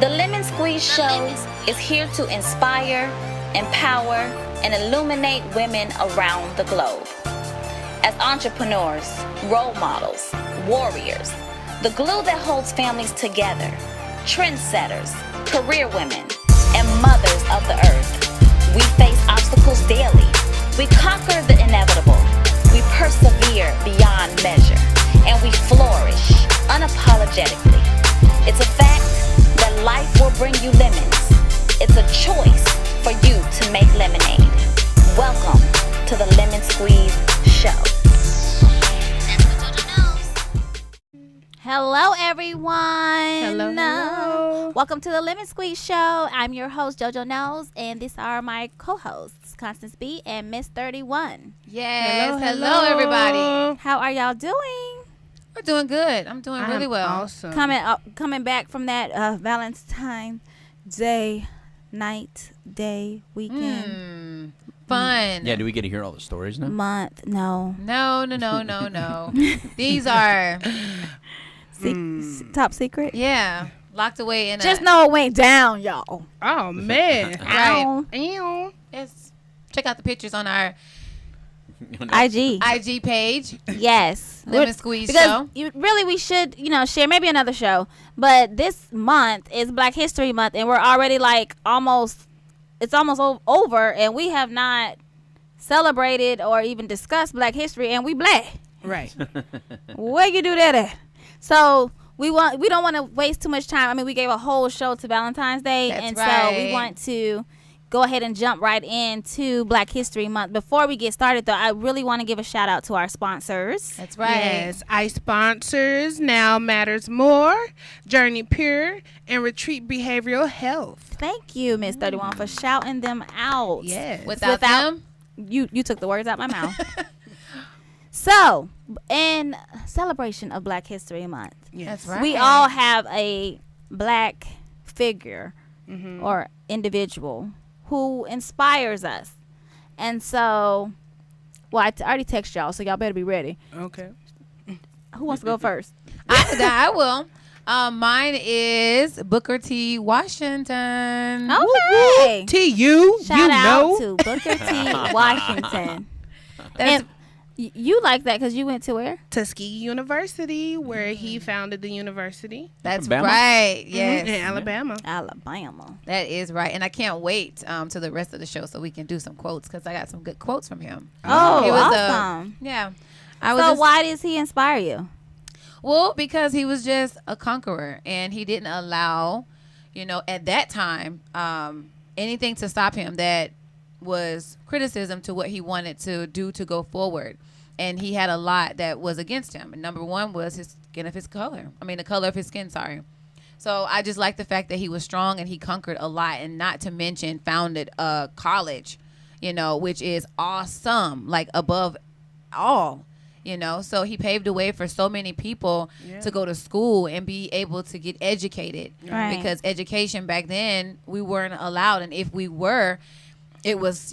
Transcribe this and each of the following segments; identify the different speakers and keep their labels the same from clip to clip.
Speaker 1: The Lemon Squeeze Show is here to inspire, empower, and illuminate women around the globe. As entrepreneurs, role models, warriors, the glue that holds families together, trendsetters, career women, and mothers of the earth, we face obstacles daily. We conquer the inevitable. We persevere beyond measure. And we flourish unapologetically. It's a fact that life will bring you lemons. It's a choice for you to make lemonade. Welcome to the Lemon Squeeze Show. That's what JoJo knows.
Speaker 2: Hello, everyone.
Speaker 3: Hello.
Speaker 2: Welcome to the Lemon Squeeze Show. I'm your host, JoJo Knows, and these are my co-hosts, Constance B and Mizz 31.
Speaker 3: Yes. Hello, everybody.
Speaker 2: How are y'all doing?
Speaker 3: We're doing good. I'm doing really well.
Speaker 4: Awesome.
Speaker 2: Coming back from that Valentine's Day, day, weekend,
Speaker 3: Fun.
Speaker 5: Yeah, do we get to hear all the stories now?
Speaker 2: month. No.
Speaker 3: No. These are,
Speaker 2: Top secret.
Speaker 3: locked away in
Speaker 2: Just know it went down, y'all.
Speaker 4: Oh man.
Speaker 2: Ow.
Speaker 4: Ew.
Speaker 3: Yes. Check out the pictures on our
Speaker 2: IG.
Speaker 3: IG page,
Speaker 2: Yes.
Speaker 3: Lemon Squeeze
Speaker 2: because
Speaker 3: Show.
Speaker 2: we should, share maybe another show. But this month is Black History Month, and we're already it's almost over, and we have not celebrated or even discussed Black history, and we Black.
Speaker 4: Right.
Speaker 2: Where you do that at? So we don't want to waste too much time. I mean, we gave a whole show to Valentine's Day,
Speaker 3: That's
Speaker 2: and
Speaker 3: right.
Speaker 2: so we want to go ahead and jump right into Black History Month. Before we get started, though, I really want to give a shout out to our sponsors.
Speaker 3: That's right.
Speaker 4: Yes. I sponsors Now Matters More, Journey Pure, and Retreat Behavioral Health.
Speaker 2: Thank you, Miss 31, for shouting them out.
Speaker 4: Yes.
Speaker 3: Without them,
Speaker 2: You took the words out my mouth. So, in celebration of Black History Month,
Speaker 3: that's right.
Speaker 2: we all have a Black figure or individual who inspires us. And so, well, I already texted y'all, so y'all better be ready.
Speaker 4: Okay.
Speaker 2: Who wants to go first?
Speaker 3: I will. Mine is Booker T. Washington.
Speaker 2: Okay.
Speaker 4: T.U.
Speaker 2: Shout
Speaker 4: you
Speaker 2: out
Speaker 4: know.
Speaker 2: to Booker T. Washington.
Speaker 3: That's
Speaker 2: And you like that because you went to where?
Speaker 4: Tuskegee University, where he founded the university.
Speaker 3: That's
Speaker 5: Alabama?
Speaker 3: right. Yes.
Speaker 4: In Alabama.
Speaker 2: Alabama.
Speaker 3: That is right. And I can't wait to the rest of the show so we can do some quotes because I got some good quotes from him.
Speaker 2: Oh,
Speaker 3: He was,
Speaker 2: awesome.
Speaker 3: Yeah.
Speaker 2: So why does he inspire you?
Speaker 3: Well, because he was just a conqueror and he didn't allow, at that time, anything to stop him that was criticism to what he wanted to do to go forward. And he had a lot that was against him. And number one was the color of his skin, sorry. So I just like the fact that he was strong and he conquered a lot, and not to mention founded a college, which is awesome, like above all, So he paved the way for so many people to go to school and be able to get educated.
Speaker 2: Right.
Speaker 3: Because education back then, we weren't allowed. And if we were, it was,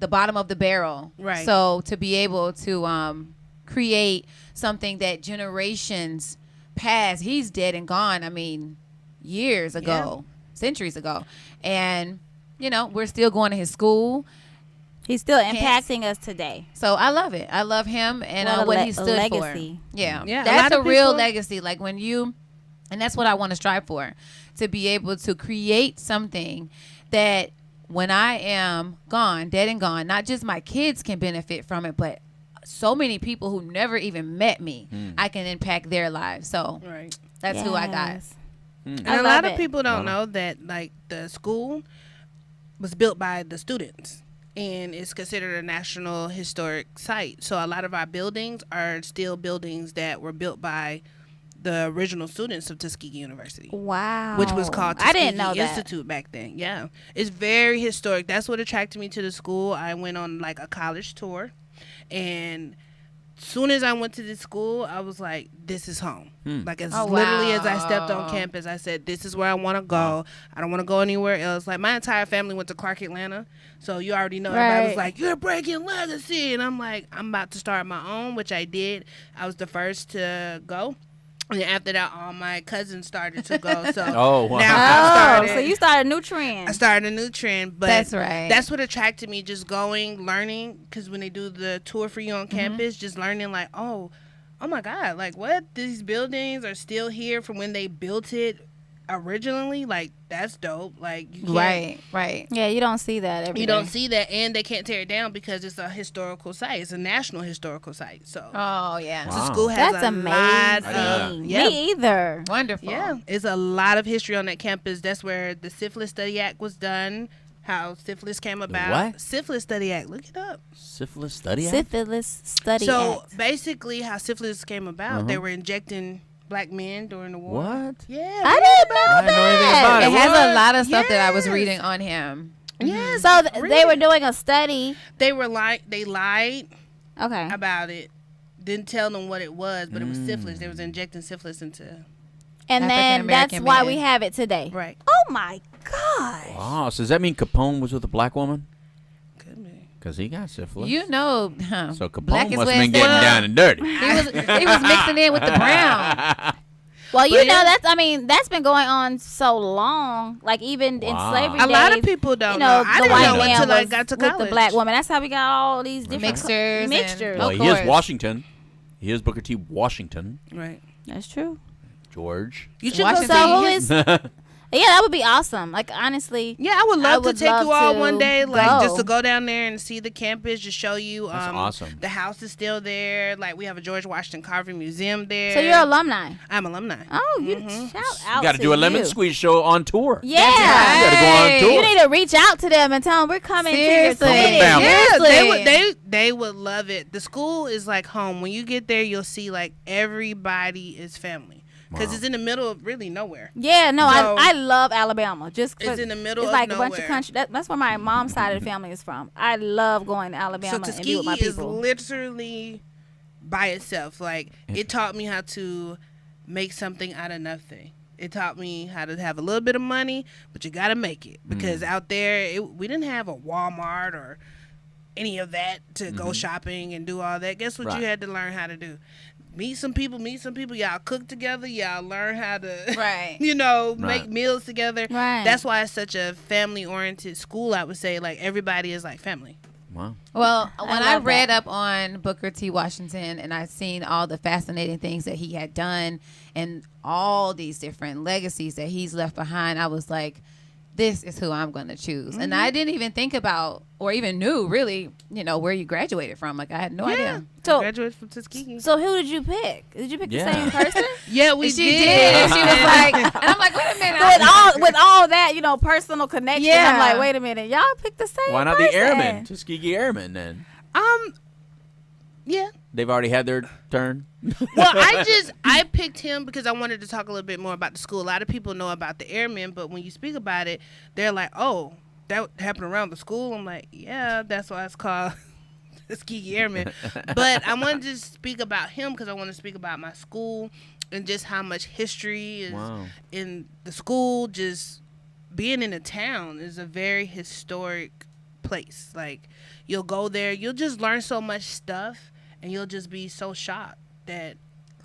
Speaker 3: the bottom of the barrel.
Speaker 4: Right.
Speaker 3: So to be able to create something that generations past, he's dead and gone. I mean, years ago, centuries ago. And, we're still going to his school.
Speaker 2: He's still impacting us today.
Speaker 3: So I love it. I love him and what he stood
Speaker 2: legacy.
Speaker 3: for. Yeah.
Speaker 4: Yeah, a
Speaker 3: That's
Speaker 4: lot
Speaker 3: a
Speaker 4: of
Speaker 3: real
Speaker 4: people-
Speaker 3: legacy. Like and that's what I want to strive for, to be able to create something that when I am gone, dead and gone, not just my kids can benefit from it, but so many people who never even met me, I can impact their lives. So
Speaker 4: Right.
Speaker 3: that's who I got.
Speaker 2: Yes.
Speaker 4: And
Speaker 2: I
Speaker 4: a
Speaker 2: love
Speaker 4: lot
Speaker 2: it.
Speaker 4: of people don't know that, like, the school was built by the students, and it's considered a national historic site. So a lot of our buildings are still buildings that were built by the original students of Tuskegee University.
Speaker 2: Wow.
Speaker 4: Which was called
Speaker 2: I
Speaker 4: Tuskegee
Speaker 2: didn't know that.
Speaker 4: Institute back then. Yeah. It's very historic. That's what attracted me to the school. I went on like a college tour, and soon as I went to this school, I was like, this is home. Like, as literally as I stepped on campus, I said, this is where I want to go. I don't want to go anywhere else. Like, my entire family went to Clark, Atlanta. So you already know. Everybody was
Speaker 2: Right.
Speaker 4: like, you're breaking legacy. And I'm like, I'm about to start my own, which I did. I was the first to go. And after that, all my cousins started to go. So
Speaker 5: Oh, wow.
Speaker 4: now I
Speaker 2: Oh, so you started a new trend.
Speaker 4: I started a new trend, but
Speaker 3: That's right.
Speaker 4: That's what attracted me. Just going, learning, because when they do the tour for you on campus, just learning like, oh my God, like what? These buildings are still here from when they built it originally. Like that's dope. Like you can't,
Speaker 3: Right.
Speaker 2: Yeah, you don't see that every
Speaker 4: you
Speaker 2: day.
Speaker 4: don't see that, and they can't tear it down because it's a historical site. It's a national historical site. So
Speaker 3: Oh yeah.
Speaker 4: the
Speaker 5: Wow.
Speaker 4: school has
Speaker 2: That's
Speaker 4: a
Speaker 2: amazing.
Speaker 4: lot
Speaker 5: Yeah.
Speaker 4: of
Speaker 2: Me either.
Speaker 3: Wonderful.
Speaker 4: Yeah, it's a lot of history on that campus. That's where the Syphilis Study Act was done. How syphilis came about.
Speaker 5: what?
Speaker 4: Syphilis Study Act. Look it up.
Speaker 5: Syphilis study act?
Speaker 2: Syphilis Study
Speaker 4: So
Speaker 2: Act.
Speaker 4: basically, how syphilis came about, they were injecting black men during the war.
Speaker 5: What?
Speaker 4: Yeah.
Speaker 2: I didn't know
Speaker 5: I didn't know anything
Speaker 2: that.
Speaker 5: about
Speaker 3: It
Speaker 5: it.
Speaker 3: has
Speaker 5: What?
Speaker 3: a lot of stuff that I was
Speaker 4: Yes.
Speaker 3: reading on him.
Speaker 4: Yes.
Speaker 2: So they
Speaker 4: really.
Speaker 2: were doing a study.
Speaker 4: They lied
Speaker 2: Okay.
Speaker 4: about it. Didn't tell them what it was, but it was syphilis. They was injecting syphilis into.
Speaker 2: And then that's
Speaker 3: African-American
Speaker 2: why
Speaker 3: men.
Speaker 2: we have it today.
Speaker 4: Right.
Speaker 2: Oh my gosh.
Speaker 5: Wow. So does that mean Capone was with a black woman?
Speaker 4: Could be.
Speaker 5: Because he got syphilis.
Speaker 3: You know,
Speaker 5: So Capone
Speaker 3: black is
Speaker 5: must have
Speaker 3: where
Speaker 5: been
Speaker 3: it's
Speaker 5: getting
Speaker 3: at.
Speaker 5: down and dirty.
Speaker 3: He was mixing in with the brown.
Speaker 2: Well, you
Speaker 4: But
Speaker 2: know
Speaker 4: yeah.
Speaker 2: that's been going on so long. Like even in
Speaker 5: Wow.
Speaker 2: slavery
Speaker 4: A lot
Speaker 2: days,
Speaker 4: of people don't
Speaker 2: you know,
Speaker 4: know. I
Speaker 2: the
Speaker 4: didn't
Speaker 2: white
Speaker 4: know
Speaker 2: man
Speaker 4: until I
Speaker 2: was
Speaker 4: got to
Speaker 2: with
Speaker 4: college.
Speaker 2: the black woman. That's how we got all these different
Speaker 3: Mixtures and-
Speaker 2: mixtures.
Speaker 5: Well,
Speaker 3: Of
Speaker 5: he is
Speaker 3: course.
Speaker 5: Washington. He is Booker T. Washington.
Speaker 4: Right.
Speaker 2: That's true.
Speaker 5: George.
Speaker 4: You should
Speaker 3: Washington.
Speaker 4: go
Speaker 2: So
Speaker 4: see
Speaker 2: who
Speaker 4: his-
Speaker 2: is? Yeah, that would be awesome. Like honestly,
Speaker 4: Yeah, I would love to take you all
Speaker 2: to
Speaker 4: one day, like just
Speaker 2: go.
Speaker 4: to go down there and see the campus, just show you.
Speaker 5: That's awesome.
Speaker 4: The house is still there. Like we have a George Washington Carving Museum there.
Speaker 2: So you're alumni.
Speaker 4: I'm alumni.
Speaker 2: Oh, you shout out.
Speaker 5: You got to do a lemon
Speaker 2: you.
Speaker 5: squeeze show on tour.
Speaker 2: Yeah.
Speaker 5: You got to go on
Speaker 3: Hey.
Speaker 5: tour.
Speaker 2: You need to reach out to them and tell them we're coming
Speaker 3: Seriously.
Speaker 2: to your city.
Speaker 5: Come to Bama.
Speaker 4: Yeah,
Speaker 3: Seriously.
Speaker 4: they would love it. The school is like home. When you get there, you'll see like everybody is family because
Speaker 5: Wow.
Speaker 4: it's in the middle of really nowhere.
Speaker 2: Yeah, no,
Speaker 4: So-
Speaker 2: I love Alabama. Just
Speaker 4: It's in the middle
Speaker 2: It's
Speaker 4: of
Speaker 2: like a bunch of
Speaker 4: nowhere.
Speaker 2: country. That's where my mom's side of the family is from. I love going to Alabama
Speaker 4: So
Speaker 2: and be with my
Speaker 4: Tuskegee is
Speaker 2: people.
Speaker 4: literally by itself. Like it taught me how to make something out of nothing. It taught me how to have a little bit of money, but you got to make it because out there we didn't have a Walmart or any of that to go shopping and do all that. Guess what
Speaker 5: Right.
Speaker 4: you had to learn how to do? Meet some people. Y'all cook together. Y'all learn how to,
Speaker 3: Right.
Speaker 5: Right.
Speaker 4: make meals together.
Speaker 2: Right.
Speaker 4: That's why it's such a family-oriented school. I would say, like everybody is like family.
Speaker 5: Wow.
Speaker 3: Well, when I
Speaker 2: love
Speaker 3: read
Speaker 2: that.
Speaker 3: up on Booker T. Washington and I've seen all the fascinating things that he had done and all these different legacies that he's left behind, I was like, this is who I'm going to choose. And I didn't even think about or even knew really, where you graduated from. Like I had no idea.
Speaker 2: So,
Speaker 4: Graduated from Tuskegee.
Speaker 2: so who did you pick? Did you pick
Speaker 5: Yeah.
Speaker 2: the same person?
Speaker 4: Yeah, we
Speaker 3: She did. She was like, and I'm like, wait a minute.
Speaker 2: with all that, personal connection.
Speaker 3: Yeah.
Speaker 2: I'm like, wait a minute, y'all picked the same.
Speaker 5: Why not
Speaker 2: person.
Speaker 5: the Airmen? Tuskegee Airmen then.
Speaker 4: Yeah.
Speaker 5: They've already had their turn.
Speaker 4: Well, I picked him because I wanted to talk a little bit more about the school. A lot of people know about the airmen, but when you speak about it, they're like, "Oh, that happened around the school." I'm like, "Yeah, that's why it's called Tuskegee Airmen." But I wanted to speak about him because I want to speak about my school and just how much history is
Speaker 5: Wow.
Speaker 4: in the school. Just being in a town is a very historic place. Like you'll go there, you'll just learn so much stuff. And you'll just be so shocked that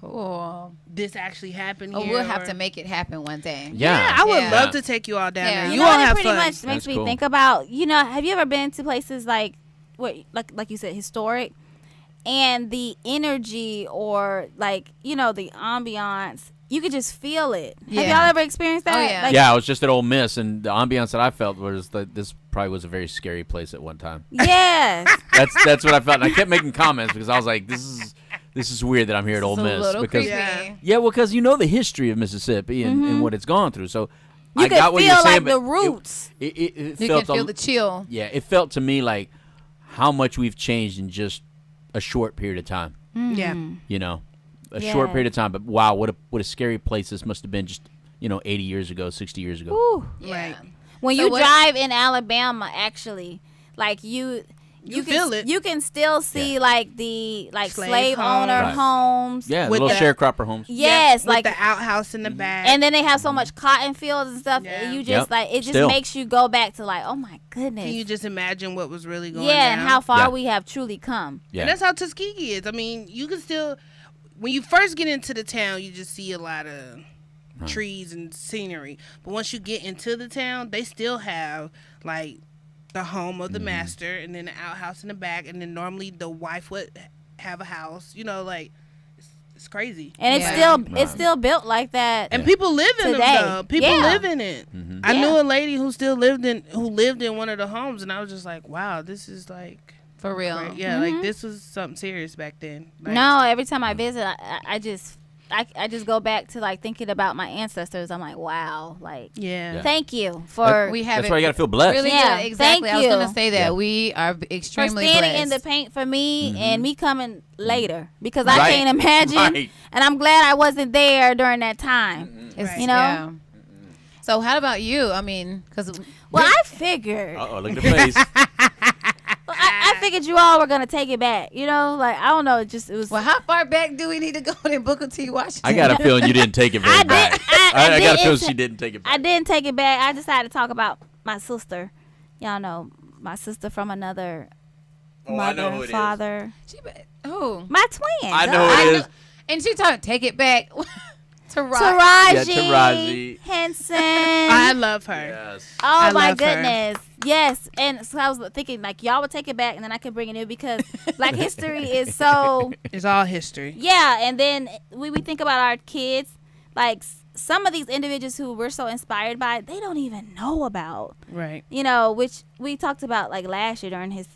Speaker 3: Cool.
Speaker 4: this actually happened
Speaker 3: Oh,
Speaker 4: here.
Speaker 3: we'll have
Speaker 4: or-
Speaker 3: to make it happen one day.
Speaker 4: Yeah, I would
Speaker 3: Yeah.
Speaker 4: love to take you all down
Speaker 3: Yeah.
Speaker 4: there.
Speaker 3: You
Speaker 4: You
Speaker 2: know,
Speaker 4: all
Speaker 2: it
Speaker 4: have
Speaker 2: pretty
Speaker 4: fun.
Speaker 2: much makes
Speaker 5: That's
Speaker 2: me
Speaker 5: cool.
Speaker 2: think about, have you ever been to places like you said, historic, and the energy or the ambiance, you could just feel it. Have
Speaker 3: Yeah.
Speaker 2: y'all ever experienced that?
Speaker 3: Oh, yeah.
Speaker 2: Like,
Speaker 5: Yeah, I was just at Ole Miss, and the ambiance that I felt was that this probably was a very scary place at one time.
Speaker 2: Yes.
Speaker 5: That's what I felt, and I kept making comments because I was like, this is weird that I'm here at Ole
Speaker 3: It's a
Speaker 5: Miss
Speaker 3: little
Speaker 5: because
Speaker 3: creepy.
Speaker 5: yeah, well, because you know the history of Mississippi and what it's gone through, so
Speaker 2: You
Speaker 5: I
Speaker 2: could
Speaker 5: got what
Speaker 2: feel
Speaker 5: you're saying,
Speaker 2: like the
Speaker 5: but
Speaker 2: roots.
Speaker 5: It
Speaker 3: You can
Speaker 5: felt
Speaker 3: feel the chill.
Speaker 5: yeah, it felt to me like how much we've changed in just a short period of time.
Speaker 4: Yeah.
Speaker 5: A
Speaker 2: Yeah.
Speaker 5: short period of time, but wow, what a scary place this must have been just 80 years ago, 60 years ago.
Speaker 2: Whew.
Speaker 3: Yeah.
Speaker 4: Right.
Speaker 2: When
Speaker 3: So
Speaker 2: you
Speaker 3: what-
Speaker 2: drive in Alabama, actually, like you
Speaker 4: feel
Speaker 2: can,
Speaker 4: it.
Speaker 2: You can still see the
Speaker 4: Slave
Speaker 2: slave owner
Speaker 5: Right.
Speaker 2: homes.
Speaker 5: Yeah,
Speaker 4: With
Speaker 5: little
Speaker 4: the-
Speaker 5: sharecropper homes.
Speaker 2: Yes,
Speaker 4: With
Speaker 2: like
Speaker 4: the outhouse in the back.
Speaker 2: and then they have so much cotton fields and stuff.
Speaker 4: Yeah.
Speaker 2: And you
Speaker 5: Yep.
Speaker 2: just it just
Speaker 5: Still.
Speaker 2: makes you go back to oh my goodness.
Speaker 4: Can you just imagine what was really going
Speaker 2: yeah,
Speaker 4: down?
Speaker 2: and how far
Speaker 5: Yeah.
Speaker 2: we have truly come.
Speaker 5: Yeah.
Speaker 4: And that's how Tuskegee is. I mean, you can still, when you first get into the town, you just see a lot of trees and scenery. But once you get into the town, they still have like the home of the master, and then the outhouse in the back, and then normally the wife would have a house. You know, like it's crazy.
Speaker 2: And it's still built like that.
Speaker 4: And people live in
Speaker 2: today.
Speaker 4: them though. People
Speaker 2: Yeah.
Speaker 4: live in it. I knew a lady who still lived in one of the homes, and I was just like, wow, this is like
Speaker 3: For real.
Speaker 4: right, yeah, like this was something serious back then. Like,
Speaker 2: No, every time I visit, I just go back to like thinking about my ancestors. I'm like, wow, like
Speaker 4: yeah.
Speaker 2: thank you for
Speaker 3: We have
Speaker 5: That's
Speaker 3: it
Speaker 5: why you gotta feel blessed.
Speaker 3: really
Speaker 2: Yeah,
Speaker 3: good. Exactly.
Speaker 2: thank
Speaker 3: I was going
Speaker 2: you.
Speaker 3: to say that.
Speaker 5: Yeah.
Speaker 3: We are
Speaker 2: for
Speaker 3: extremely
Speaker 2: standing
Speaker 3: blessed.
Speaker 2: in the paint for me and me coming later because
Speaker 5: Right.
Speaker 2: I can't imagine.
Speaker 5: Right.
Speaker 2: And I'm glad I wasn't there during that time.
Speaker 3: It's-
Speaker 2: You know?
Speaker 3: yeah. So how about you? I mean, because
Speaker 2: Well, I figured.
Speaker 5: Uh-oh, look at the face.
Speaker 2: Well, I figured you all were gonna take it back. You know, like I don't know. It was.
Speaker 3: well, how far back do we need to go in Booker T. Washington?
Speaker 5: I got a feeling you didn't take it very
Speaker 2: I did-
Speaker 5: back.
Speaker 2: I
Speaker 5: I got a
Speaker 2: didn't
Speaker 5: feeling
Speaker 2: ta-
Speaker 5: she didn't take it back.
Speaker 2: I didn't take it back. I decided to talk about my sister. Y'all know my sister from another
Speaker 5: Oh, I know
Speaker 2: mother,
Speaker 5: who it is.
Speaker 2: father.
Speaker 3: Who?
Speaker 2: My twin.
Speaker 5: I know who it is.
Speaker 3: And she talking, take it back. Taraji.
Speaker 2: Taraji,
Speaker 5: Taraji.
Speaker 2: Henson.
Speaker 4: I love her.
Speaker 5: Yes.
Speaker 2: Oh
Speaker 4: I
Speaker 2: my
Speaker 4: love her.
Speaker 2: goodness. Yes. And so I was thinking like y'all would take it back and then I could bring it in because Black history is so
Speaker 4: It's all history.
Speaker 2: yeah, and then we think about our kids, like some of these individuals who we're so inspired by, they don't even know about.
Speaker 4: Right.
Speaker 2: You know, which we talked about like last year during his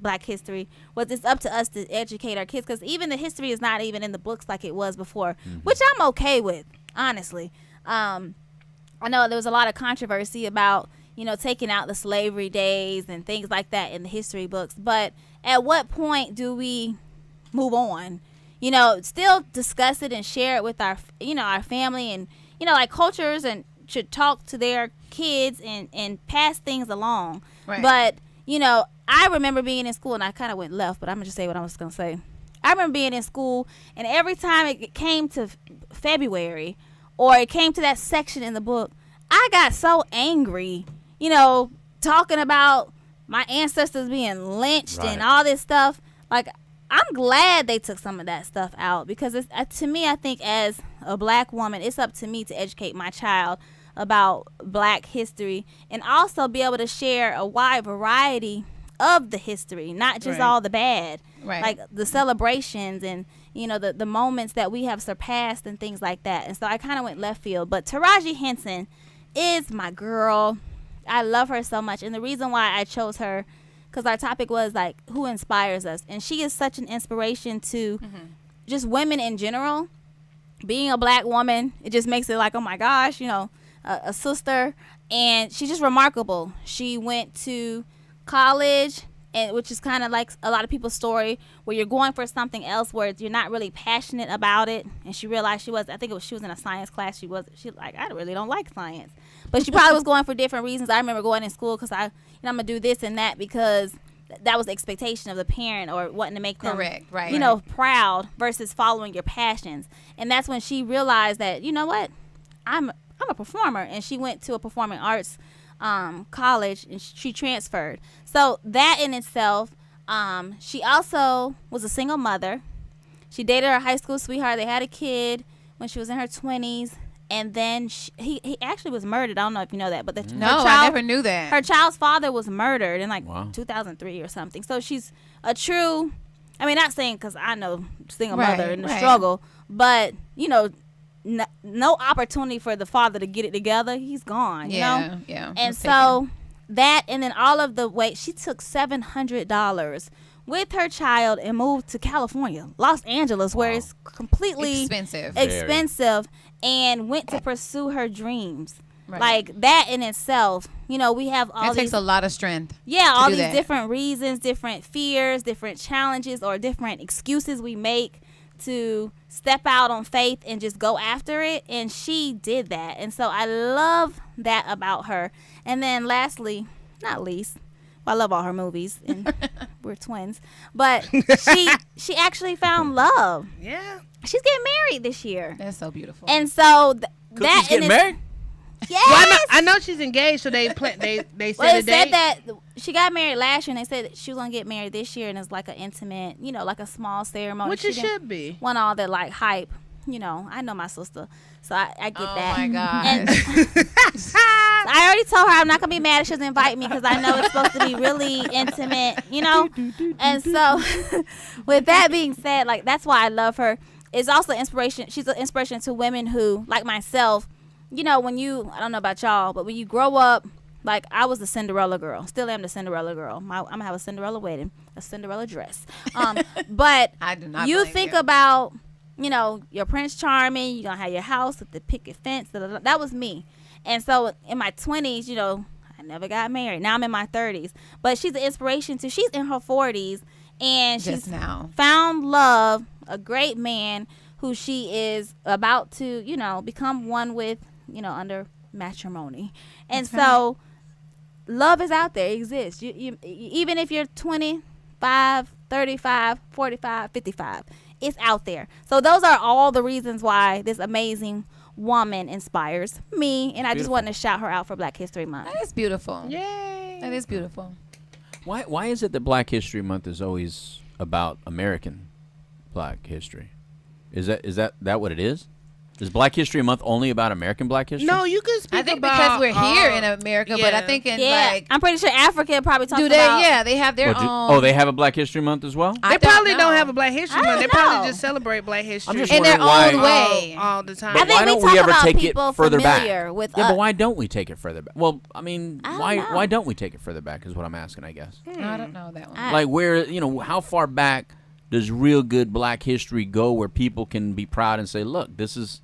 Speaker 2: Black history, was it's up to us to educate our kids because even the history is not even in the books like it was before, which I'm okay with, honestly. I know there was a lot of controversy about, you know, taking out the slavery days and things like that in the history books, but at what point do we move on? You know, still discuss it and share it with our, you know, our family and, you know, like cultures and should talk to their kids and pass things along.
Speaker 3: Right.
Speaker 2: But, you know, I remember being in school and I kind of went left, but I'm going to just say what I was going to say. I remember being in school and every time it came to February or it came to that section in the book, I got so angry, you know, talking about my ancestors being lynched
Speaker 5: Right.
Speaker 2: and all this stuff. Like, I'm glad they took some of that stuff out because it's, to me, I think as a Black woman, it's up to me to educate my child about Black history and also be able to share a wide variety of the history, not just
Speaker 4: Right.
Speaker 2: all the bad.
Speaker 3: Right.
Speaker 2: Like the celebrations and, you know, the moments that we have surpassed and things like that. And so I kind of went left field. But Taraji Henson is my girl. I love her so much. And the reason why I chose her, because our topic was like, who inspires us? And she is such an inspiration to just women in general. Being a Black woman, it just makes it like, oh my gosh, you know, a sister. And she's just remarkable. She went to college, and which is kind of like a lot of people's story, where you're going for something else where you're not really passionate about it. And she realized she was in a science class. She like, I really don't like science, but she probably was going for different reasons. I remember going in school because I'm gonna do this and that because that was the expectation of the parent or wanting to make them
Speaker 3: Correct, right.
Speaker 2: you know, proud versus following your passions. And that's when she realized that, you know what, I'm a performer, and she went to a performing arts college and she transferred. So that in itself, she also was a single mother. She dated her high school sweetheart. They had a kid when she was in her 20s, and then he actually was murdered. I don't know if you know that, but
Speaker 3: I never knew that.
Speaker 2: her child's father was murdered in like
Speaker 5: Wow.
Speaker 2: 2003 or something. So she's a true, I mean, not saying because I know single
Speaker 3: Right,
Speaker 2: mother and the
Speaker 3: right.
Speaker 2: struggle, but you know, no opportunity for the father to get it together. He's gone, you know?
Speaker 3: Yeah.
Speaker 2: And
Speaker 3: It's
Speaker 2: so that, and then all of the way, she took $700 with her child and moved to California, Los Angeles, where
Speaker 5: Wow.
Speaker 2: it's completely
Speaker 3: expensive.
Speaker 2: expensive, and went to pursue her dreams.
Speaker 3: Right.
Speaker 2: Like that in itself, you know, we have all
Speaker 3: It takes
Speaker 2: these,
Speaker 3: a lot of strength.
Speaker 2: all
Speaker 3: do
Speaker 2: these
Speaker 3: that.
Speaker 2: different reasons, different fears, different challenges, or different excuses we make to step out on faith and just go after it. And she did that. And so I love that about her. And then lastly, not least, well, I love all her movies and we're twins, but she actually found love.
Speaker 4: Yeah.
Speaker 2: She's getting married this year.
Speaker 3: That's so beautiful.
Speaker 2: And so that
Speaker 5: Cookie's getting married?
Speaker 2: Yes.
Speaker 4: Well, I know she's engaged, so they said
Speaker 2: Well,
Speaker 4: a
Speaker 2: it said
Speaker 4: date.
Speaker 2: that she got married last year, and they said that she was gonna get married this year, and it's like an intimate, like a small ceremony.
Speaker 4: Which
Speaker 2: She
Speaker 4: it
Speaker 2: didn't
Speaker 4: should be.
Speaker 2: want all that like hype. I know my sister, so I get that.
Speaker 3: Oh my God.
Speaker 2: And I already told her I'm not gonna be mad if she doesn't invite me because I know it's supposed to be really intimate, And so, with that being said, like that's why I love her. It's also inspiration. She's an inspiration to women who, like myself, when I don't know about y'all, but when you grow up, like I was the Cinderella girl, still am the Cinderella girl. I'm gonna have a Cinderella wedding, a Cinderella dress. But
Speaker 3: I do not
Speaker 2: you
Speaker 3: blame
Speaker 2: think
Speaker 3: you.
Speaker 2: about, your Prince Charming, you're gonna have your house with the picket fence. That was me. And so in my 20s, I never got married. Now I'm in my 30s. But she's an inspiration to, she's in her 40s and
Speaker 3: Just
Speaker 2: she's
Speaker 3: now.
Speaker 2: found love, a great man who she is about to, become one with, under matrimony. And
Speaker 3: That's
Speaker 2: so love is out there, it exists. You even if you're 25, 35, 45, 55, it's out there. So those are all the reasons why this amazing woman inspires me, and I just
Speaker 5: Beautiful.
Speaker 2: wanted to shout her out for Black History Month.
Speaker 3: That is beautiful.
Speaker 4: Yay.
Speaker 3: That is beautiful.
Speaker 5: Why is it that Black History Month is always about American Black history? Is that what it is? Is Black History Month only about American Black history?
Speaker 4: No, you can speak
Speaker 3: I think
Speaker 4: about,
Speaker 3: because we're here in America, but I
Speaker 4: yeah.
Speaker 3: think in
Speaker 2: Yeah,
Speaker 3: like,
Speaker 2: I'm pretty sure Africa probably talks
Speaker 3: do they?
Speaker 2: about.
Speaker 3: Yeah, they have their
Speaker 5: Well,
Speaker 3: own.
Speaker 5: they have a Black History Month as well?
Speaker 3: I
Speaker 4: They probably
Speaker 3: know.
Speaker 4: don't have a Black History
Speaker 2: I
Speaker 4: Month. They
Speaker 2: don't know.
Speaker 4: probably just celebrate Black history
Speaker 5: I'm just
Speaker 3: in their
Speaker 5: wondering
Speaker 3: own
Speaker 5: why-
Speaker 3: way.
Speaker 4: all the time.
Speaker 2: I
Speaker 5: But
Speaker 2: think
Speaker 5: why
Speaker 2: we
Speaker 5: don't
Speaker 2: talk
Speaker 5: we ever
Speaker 2: about
Speaker 5: take it
Speaker 2: people
Speaker 5: further back?
Speaker 2: familiar with
Speaker 5: Yeah, but why don't we take it further back? Well, I mean,
Speaker 2: I don't
Speaker 5: why
Speaker 2: know.
Speaker 5: don't we take it further back is what I'm asking, I guess.
Speaker 3: I don't know that one.
Speaker 2: I-
Speaker 5: Like how far back does real good Black history go where people can be proud and say, look, this is,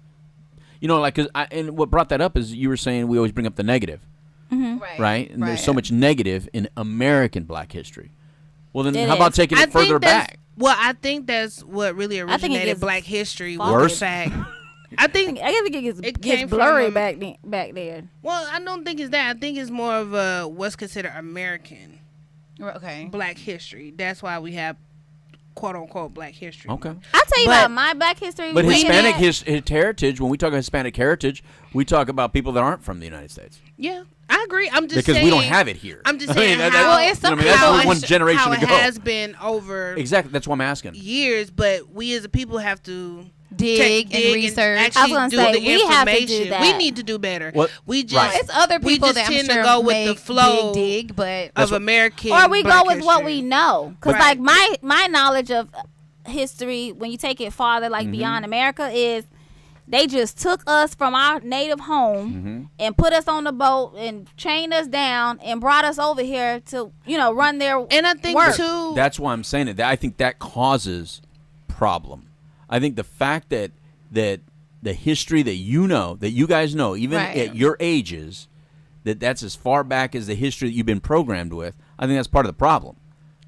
Speaker 5: and what brought that up is you were saying we always bring up the negative, right? And there's so much negative in American Black history. Well, then
Speaker 2: It
Speaker 5: how about
Speaker 2: is.
Speaker 5: taking it further back?
Speaker 4: Well, I think that's what really
Speaker 2: I think it
Speaker 4: originated
Speaker 2: gets
Speaker 4: Black history.
Speaker 2: foggy.
Speaker 4: Was
Speaker 5: Worse?
Speaker 4: the fact. I think.
Speaker 2: I guess it
Speaker 4: It
Speaker 2: gets
Speaker 4: came from,
Speaker 2: blurry back there.
Speaker 4: Well, I don't think it's that. I think it's more of a what's considered American
Speaker 3: Okay.
Speaker 4: Black history. That's why we have quote unquote Black history.
Speaker 5: Okay.
Speaker 2: I'll tell you
Speaker 4: But-
Speaker 2: about my Black history.
Speaker 5: But
Speaker 2: we
Speaker 5: Hispanic
Speaker 2: had-
Speaker 5: heritage, when we talk about Hispanic heritage, we talk about people that aren't from the United States.
Speaker 4: Yeah, I agree. I'm just
Speaker 5: Because
Speaker 4: saying,
Speaker 5: we don't have it here.
Speaker 4: I'm just
Speaker 5: I mean,
Speaker 4: saying
Speaker 5: that-
Speaker 4: how,
Speaker 3: Well, it's some
Speaker 5: that's
Speaker 3: how
Speaker 5: only
Speaker 3: it
Speaker 5: one generation
Speaker 4: how
Speaker 5: to
Speaker 4: it
Speaker 5: go.
Speaker 4: has been over
Speaker 5: Exactly. That's what I'm asking.
Speaker 4: years, but we as a people have to
Speaker 3: Dig and research.
Speaker 4: actually
Speaker 2: I was gonna
Speaker 4: do
Speaker 2: say,
Speaker 4: the
Speaker 2: we have to do
Speaker 4: information.
Speaker 2: that.
Speaker 4: We need to do better.
Speaker 5: What-
Speaker 4: We just
Speaker 5: Right.
Speaker 3: It's other
Speaker 4: we
Speaker 3: people
Speaker 4: just
Speaker 3: that I'm
Speaker 4: tend
Speaker 3: sure
Speaker 4: to go with the
Speaker 3: make
Speaker 4: flow
Speaker 3: dig, but
Speaker 4: of American,
Speaker 2: or we
Speaker 4: Black
Speaker 2: go with what we
Speaker 4: history.
Speaker 2: know, because
Speaker 4: Right.
Speaker 2: like my knowledge of history, when you take it farther, like beyond America, is they just took us from our native home and put us on the boat and chained us down and brought us over here to run their
Speaker 4: And I think
Speaker 2: work.
Speaker 4: too.
Speaker 5: That's why I'm saying it. I think that causes problem. I think the fact that the history that that you guys know, even
Speaker 3: Right.
Speaker 5: at your ages, that's as far back as the history that you've been programmed with. I think that's part of the problem.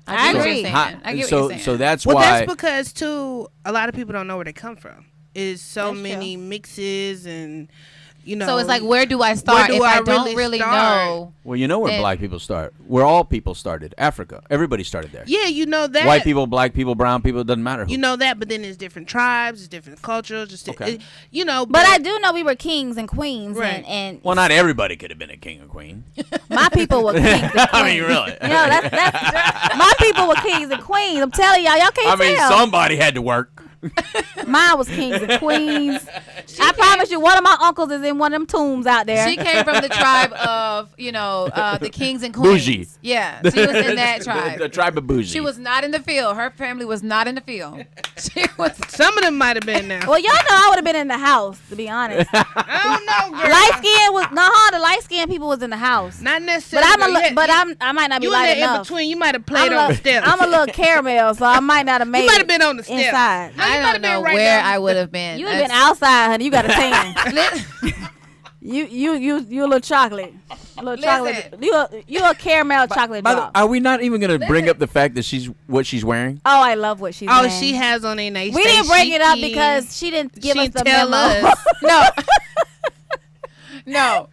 Speaker 3: I get what
Speaker 2: agree.
Speaker 3: you're saying. I get what
Speaker 5: so
Speaker 3: you're saying.
Speaker 5: so that's
Speaker 4: well,
Speaker 5: why.
Speaker 4: that's because too. A lot of people don't know where they come from. Is so
Speaker 2: That's
Speaker 4: many mixes and
Speaker 3: So it's like, where do I start
Speaker 4: do
Speaker 3: if
Speaker 4: I
Speaker 3: I don't
Speaker 4: really
Speaker 3: really
Speaker 4: start?
Speaker 3: know?
Speaker 5: well, you know where
Speaker 3: then-
Speaker 5: black people start. Where all people started. Africa. Everybody started there.
Speaker 4: Yeah, you know that.
Speaker 5: White people, black people, brown people. It doesn't matter who.
Speaker 4: You know that, but then there's different tribes, there's different cultures, just
Speaker 5: Okay.
Speaker 2: But I do know we were kings and queens,
Speaker 4: Right.
Speaker 2: and
Speaker 5: Well, not everybody could have been a king or queen.
Speaker 2: my people were kings and queens.
Speaker 5: I mean, really.
Speaker 2: That's my people were kings and queens. I'm telling y'all can't
Speaker 5: I mean,
Speaker 2: tell.
Speaker 5: somebody had to work.
Speaker 2: Mine was kings and queens. I promise you, one of my uncles is in one of them tombs out there.
Speaker 3: She came from the tribe of, the kings and queens.
Speaker 5: Bougie.
Speaker 3: Yeah, she was in that tribe.
Speaker 5: The tribe of bougie.
Speaker 3: She was not in the field. Her family was not in the field. She was.
Speaker 4: Some of them might have been now.
Speaker 2: Well, y'all know I would have been in the house, to be honest.
Speaker 4: I don't know, girl.
Speaker 2: Light skin was the light skinned people was in the house.
Speaker 4: Not
Speaker 2: But
Speaker 4: necessarily.
Speaker 2: I might not be
Speaker 4: you in
Speaker 2: light
Speaker 4: there in
Speaker 2: enough.
Speaker 4: between. You might have played on the steps.
Speaker 2: I'm a little caramel, so I might not have made
Speaker 4: You might
Speaker 2: it
Speaker 4: have been on the steps.
Speaker 2: inside.
Speaker 4: No, you might
Speaker 3: I
Speaker 4: have
Speaker 3: don't
Speaker 4: been
Speaker 3: know
Speaker 4: right
Speaker 3: where
Speaker 4: down-
Speaker 3: I would have been.
Speaker 2: You would have been outside, honey. You got a tan. You a little chocolate. A little chocolate. You a caramel chocolate
Speaker 5: By the-
Speaker 2: drop.
Speaker 5: are we not even going to bring up the fact that she's wearing?
Speaker 2: Oh, I love what she's
Speaker 4: Oh,
Speaker 2: wearing.
Speaker 4: she has on a nice.
Speaker 2: We didn't bring it up because she didn't give us the
Speaker 4: tell
Speaker 2: memo.
Speaker 4: us.
Speaker 3: No. No.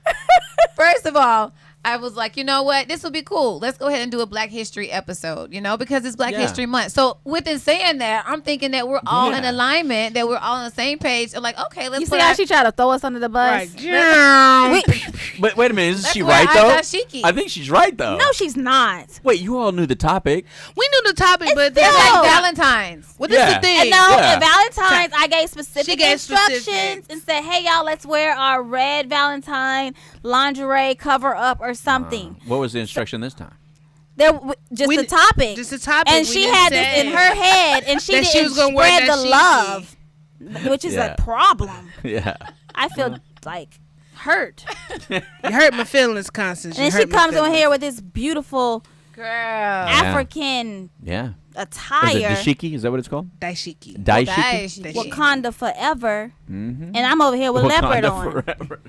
Speaker 3: First of all, I was like, you know what? This will be cool. Let's go ahead and do a Black History episode, because it's Black
Speaker 5: Yeah.
Speaker 3: History Month. So within saying that, I'm thinking that we're all in alignment, that we're all on the same page. I'm like, okay, let's
Speaker 2: You
Speaker 3: put
Speaker 2: see how she tried to throw us under the bus?
Speaker 4: Right.
Speaker 5: But wait a minute, is she
Speaker 3: where
Speaker 5: right
Speaker 3: I
Speaker 5: though?
Speaker 3: got cheeky.
Speaker 5: I think she's right though.
Speaker 2: No, she's not.
Speaker 5: Wait, you all knew the topic.
Speaker 4: We knew the topic, but
Speaker 2: still-
Speaker 4: that's
Speaker 3: Like
Speaker 2: No.
Speaker 3: Valentine's.
Speaker 4: well, this
Speaker 5: Yeah.
Speaker 4: the thing.
Speaker 2: No,
Speaker 5: Yeah.
Speaker 2: at Valentine's, I gave specific
Speaker 4: She gave
Speaker 2: instructions
Speaker 4: specifics.
Speaker 2: and said, hey, y'all, let's wear our red Valentine lingerie cover up or something.
Speaker 5: What was the instruction this time?
Speaker 2: Just
Speaker 4: We-
Speaker 2: the topic.
Speaker 4: Just the topic.
Speaker 2: And
Speaker 4: we
Speaker 2: she
Speaker 4: didn't
Speaker 2: had
Speaker 4: say.
Speaker 2: this in her head, and she
Speaker 4: That she
Speaker 2: didn't
Speaker 4: was gonna wear
Speaker 2: spread
Speaker 4: that
Speaker 2: the
Speaker 4: shiki.
Speaker 2: love, which is
Speaker 5: Yeah.
Speaker 2: a problem.
Speaker 5: Yeah.
Speaker 2: I feel like hurt.
Speaker 4: You hurt my feelings, Constance.
Speaker 2: And then she comes on here with this beautiful
Speaker 3: Girl.
Speaker 2: African
Speaker 5: Yeah. Is it
Speaker 2: attire,
Speaker 5: dashiki? Is that what it's called?
Speaker 4: Daishiki.
Speaker 5: Daishiki.
Speaker 2: Wakanda forever,
Speaker 5: Mm-hmm.
Speaker 2: and I'm over here with leopard on.
Speaker 5: Forever.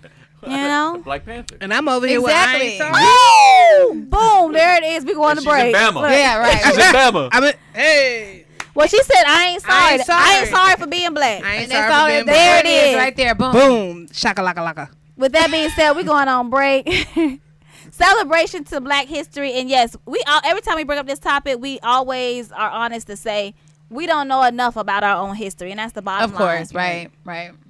Speaker 2: You know?
Speaker 5: Black Panther.
Speaker 4: And I'm over here
Speaker 3: Exactly.
Speaker 4: with I ain't sorry.
Speaker 2: Oh, boom! There it is. We going to
Speaker 5: She's in
Speaker 2: break.
Speaker 5: Bama.
Speaker 2: Look.
Speaker 3: Yeah, right.
Speaker 5: She's in Bama.
Speaker 4: I mean, hey.
Speaker 2: Well, she said, "I ain't sorry.
Speaker 4: I ain't sorry.
Speaker 2: I ain't sorry for being black."
Speaker 4: I ain't
Speaker 3: And
Speaker 4: sorry
Speaker 3: that's all
Speaker 4: for being
Speaker 3: there
Speaker 2: There
Speaker 3: it
Speaker 2: it
Speaker 3: is
Speaker 2: is.
Speaker 3: right there. Boom.
Speaker 4: Boom. Shaka laka laka.
Speaker 2: With that being said, we going on break. Celebration to Black History, and yes, we all every time we bring up this topic, we always are honest to say we don't know enough about our own history, and that's the bottom
Speaker 3: Of
Speaker 2: line.
Speaker 3: course, right.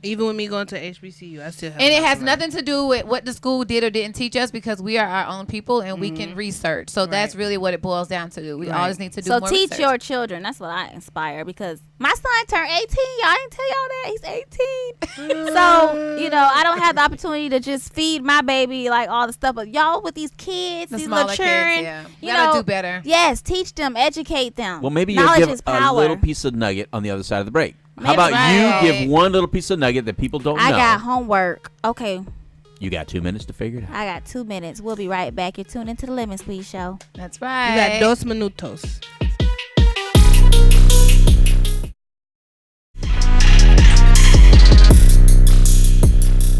Speaker 4: Even with me going to HBCU, I still have.
Speaker 3: And it
Speaker 4: a lot
Speaker 3: has
Speaker 4: to learn.
Speaker 3: nothing to do with what the school did or didn't teach us, because we are our own people and we can research. So that's really what it boils down to. We
Speaker 4: Right.
Speaker 3: always need to do
Speaker 2: So
Speaker 3: more
Speaker 2: teach
Speaker 3: research.
Speaker 2: your children. That's what I inspire, because my son turned 18. Y'all didn't tell y'all that he's 18. So I don't have the opportunity to just feed my baby like all the stuff. But y'all with these kids,
Speaker 3: the
Speaker 2: these
Speaker 3: smaller
Speaker 2: little
Speaker 3: kids,
Speaker 2: children,
Speaker 3: yeah.
Speaker 2: you
Speaker 3: Gotta
Speaker 2: know,
Speaker 3: do better.
Speaker 2: Yes, teach them, educate them.
Speaker 5: Well, maybe you'll
Speaker 2: knowledge
Speaker 5: give
Speaker 2: is
Speaker 5: a
Speaker 2: power.
Speaker 5: little piece of nugget on the other side of the break. How
Speaker 2: Maybe-
Speaker 5: about
Speaker 3: Right.
Speaker 5: you give one little piece of nugget that people don't
Speaker 2: I
Speaker 5: know?
Speaker 2: got homework. Okay,
Speaker 5: You got 2 minutes to figure it out.
Speaker 2: I got 2 minutes. We'll be right back. You're tuned into the Lemon Squeeze Show.
Speaker 3: That's
Speaker 4: You
Speaker 3: right.
Speaker 4: got dos minutos.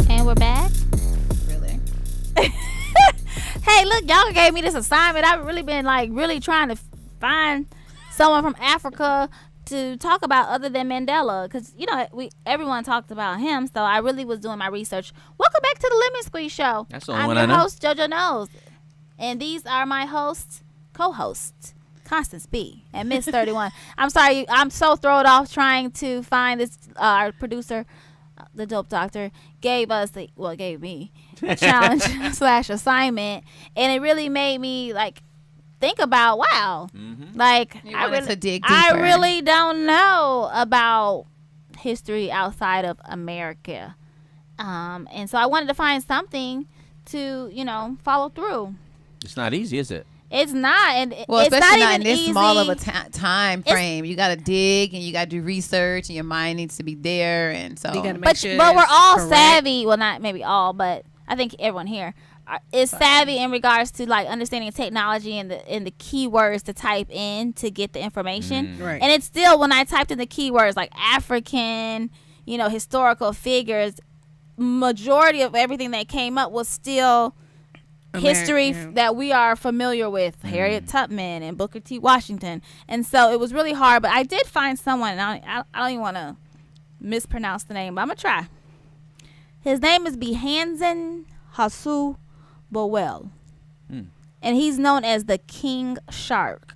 Speaker 2: And we're back.
Speaker 3: Really?
Speaker 2: Hey, look, y'all gave me this assignment. I've really been really trying to find someone from Africa to talk about other than Mandela, because everyone talked about him. So I really was doing my research. Welcome back to the Lemon Squeeze Show.
Speaker 5: That's the only
Speaker 2: I'm
Speaker 5: one
Speaker 2: your
Speaker 5: I know.
Speaker 2: host, JoJo Knows, and these are my hosts, co-hosts, Constance B and Miss 31. I'm sorry, I'm so thrown off trying to find this. Our producer, the Dope Doctor, gave me a challenge / assignment, and it really made me think about
Speaker 3: You wanted to dig
Speaker 2: I
Speaker 3: deeper.
Speaker 2: really don't know about history outside of America, and so I wanted to find something to follow through.
Speaker 5: It's not easy, is it?
Speaker 2: It's not, and
Speaker 3: Well,
Speaker 2: it's
Speaker 3: especially
Speaker 2: not
Speaker 3: not in
Speaker 2: even
Speaker 3: this
Speaker 2: easy.
Speaker 3: small of a time frame. You got to dig and you got to do research, and your mind needs to be there. And so,
Speaker 4: You gotta make
Speaker 2: but
Speaker 4: sure
Speaker 2: but we're
Speaker 4: it's
Speaker 2: all
Speaker 4: correct.
Speaker 2: savvy. Well, not maybe all, but I think everyone here is savvy in regards to understanding technology and the keywords to type in to get the information.
Speaker 4: Right.
Speaker 2: And it's still, when I typed in the keywords like African, historical figures, majority of everything that came up was still history
Speaker 4: American.
Speaker 2: that we are familiar with, Harriet Tubman and Booker T. Washington. And so it was really hard, but I did find someone, and I don't even want to mispronounce the name, but I'm going to try. His name is Behanzin Hasu Bowell, and he's known as the King Shark.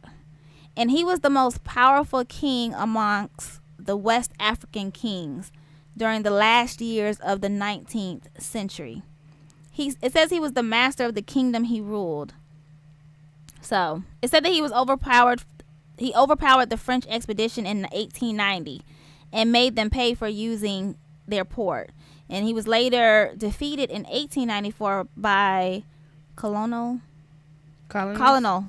Speaker 2: And he was the most powerful king amongst the West African kings during the last years of the 19th century. It says he was the master of the kingdom he ruled. So it said that he was overpowered. He overpowered the French expedition in 1890 and made them pay for using their port. And he was later defeated in 1894 by Colonel.
Speaker 5: Colonel?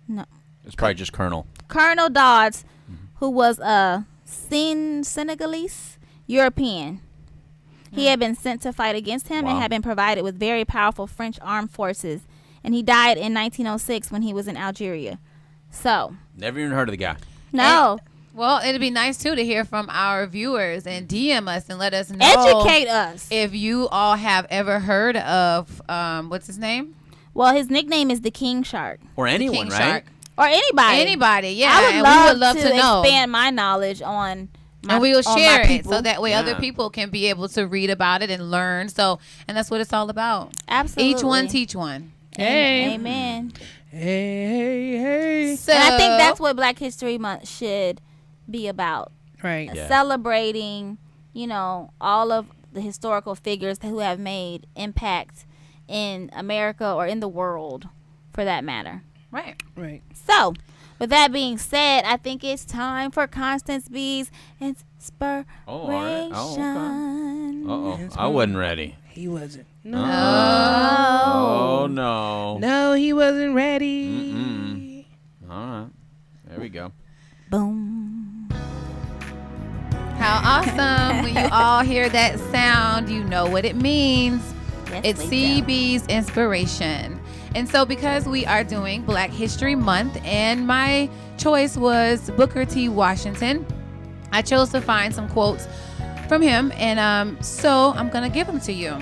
Speaker 2: No.
Speaker 5: It's probably just Colonel.
Speaker 2: Colonel Dodds, who was a Senegalese European. He had been sent to fight against him and
Speaker 5: Wow.
Speaker 2: had been provided with very powerful French armed forces. And he died in 1906 when he was in Algeria. So,
Speaker 5: Never even heard of the guy.
Speaker 2: no.
Speaker 3: well, it'd be nice too to hear from our viewers and DM us and let us know.
Speaker 2: Educate us.
Speaker 3: If you all have ever heard of what's his name?
Speaker 2: Well, his nickname is the King Shark.
Speaker 5: Or anyone,
Speaker 3: King
Speaker 5: right?
Speaker 3: Shark.
Speaker 2: Or anybody.
Speaker 3: Anybody, yeah.
Speaker 2: I would
Speaker 3: and
Speaker 2: love,
Speaker 3: we would love to know.
Speaker 2: expand my knowledge on
Speaker 3: and we will
Speaker 2: on my
Speaker 3: share it
Speaker 2: people.
Speaker 3: so that way other
Speaker 5: Yeah.
Speaker 3: people can be able to read about it and learn. So, and that's what it's all about.
Speaker 2: Absolutely.
Speaker 3: Each one teach one.
Speaker 4: Hey.
Speaker 2: Amen.
Speaker 4: Hey.
Speaker 3: So,
Speaker 2: And I think that's what Black History Month should be about.
Speaker 4: Right.
Speaker 5: Yeah.
Speaker 2: Celebrating, all of the historical figures who have made impact in America or in the world, for that matter.
Speaker 3: right.
Speaker 4: Right.
Speaker 2: So, with that being said, I think it's time for Constance B's inspiration.
Speaker 5: Oh, all right. Oh, okay. I wasn't ready.
Speaker 4: He wasn't.
Speaker 5: Oh no.
Speaker 4: No, he wasn't ready.
Speaker 5: All right. There we go.
Speaker 2: Boom.
Speaker 3: How awesome. When you all hear that sound, you know what it means.
Speaker 2: Yes,
Speaker 3: It's
Speaker 2: we do.
Speaker 3: CB's inspiration. And so because we are doing Black History Month and my choice was Booker T. Washington, I chose to find some quotes from him. And so I'm going to give them to you.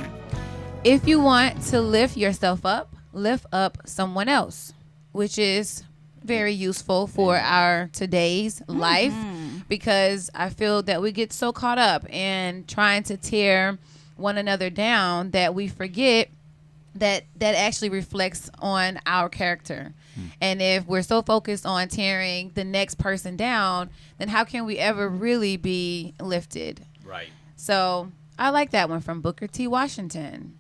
Speaker 3: If you want to lift yourself up, lift up someone else, which is very useful for our today's life, because I feel that we get so caught up in trying to tear one another down that we forget that actually reflects on our character. And if we're so focused on tearing the next person down, then how can we ever really be lifted?
Speaker 5: Right.
Speaker 3: So I like that one from Booker T. Washington.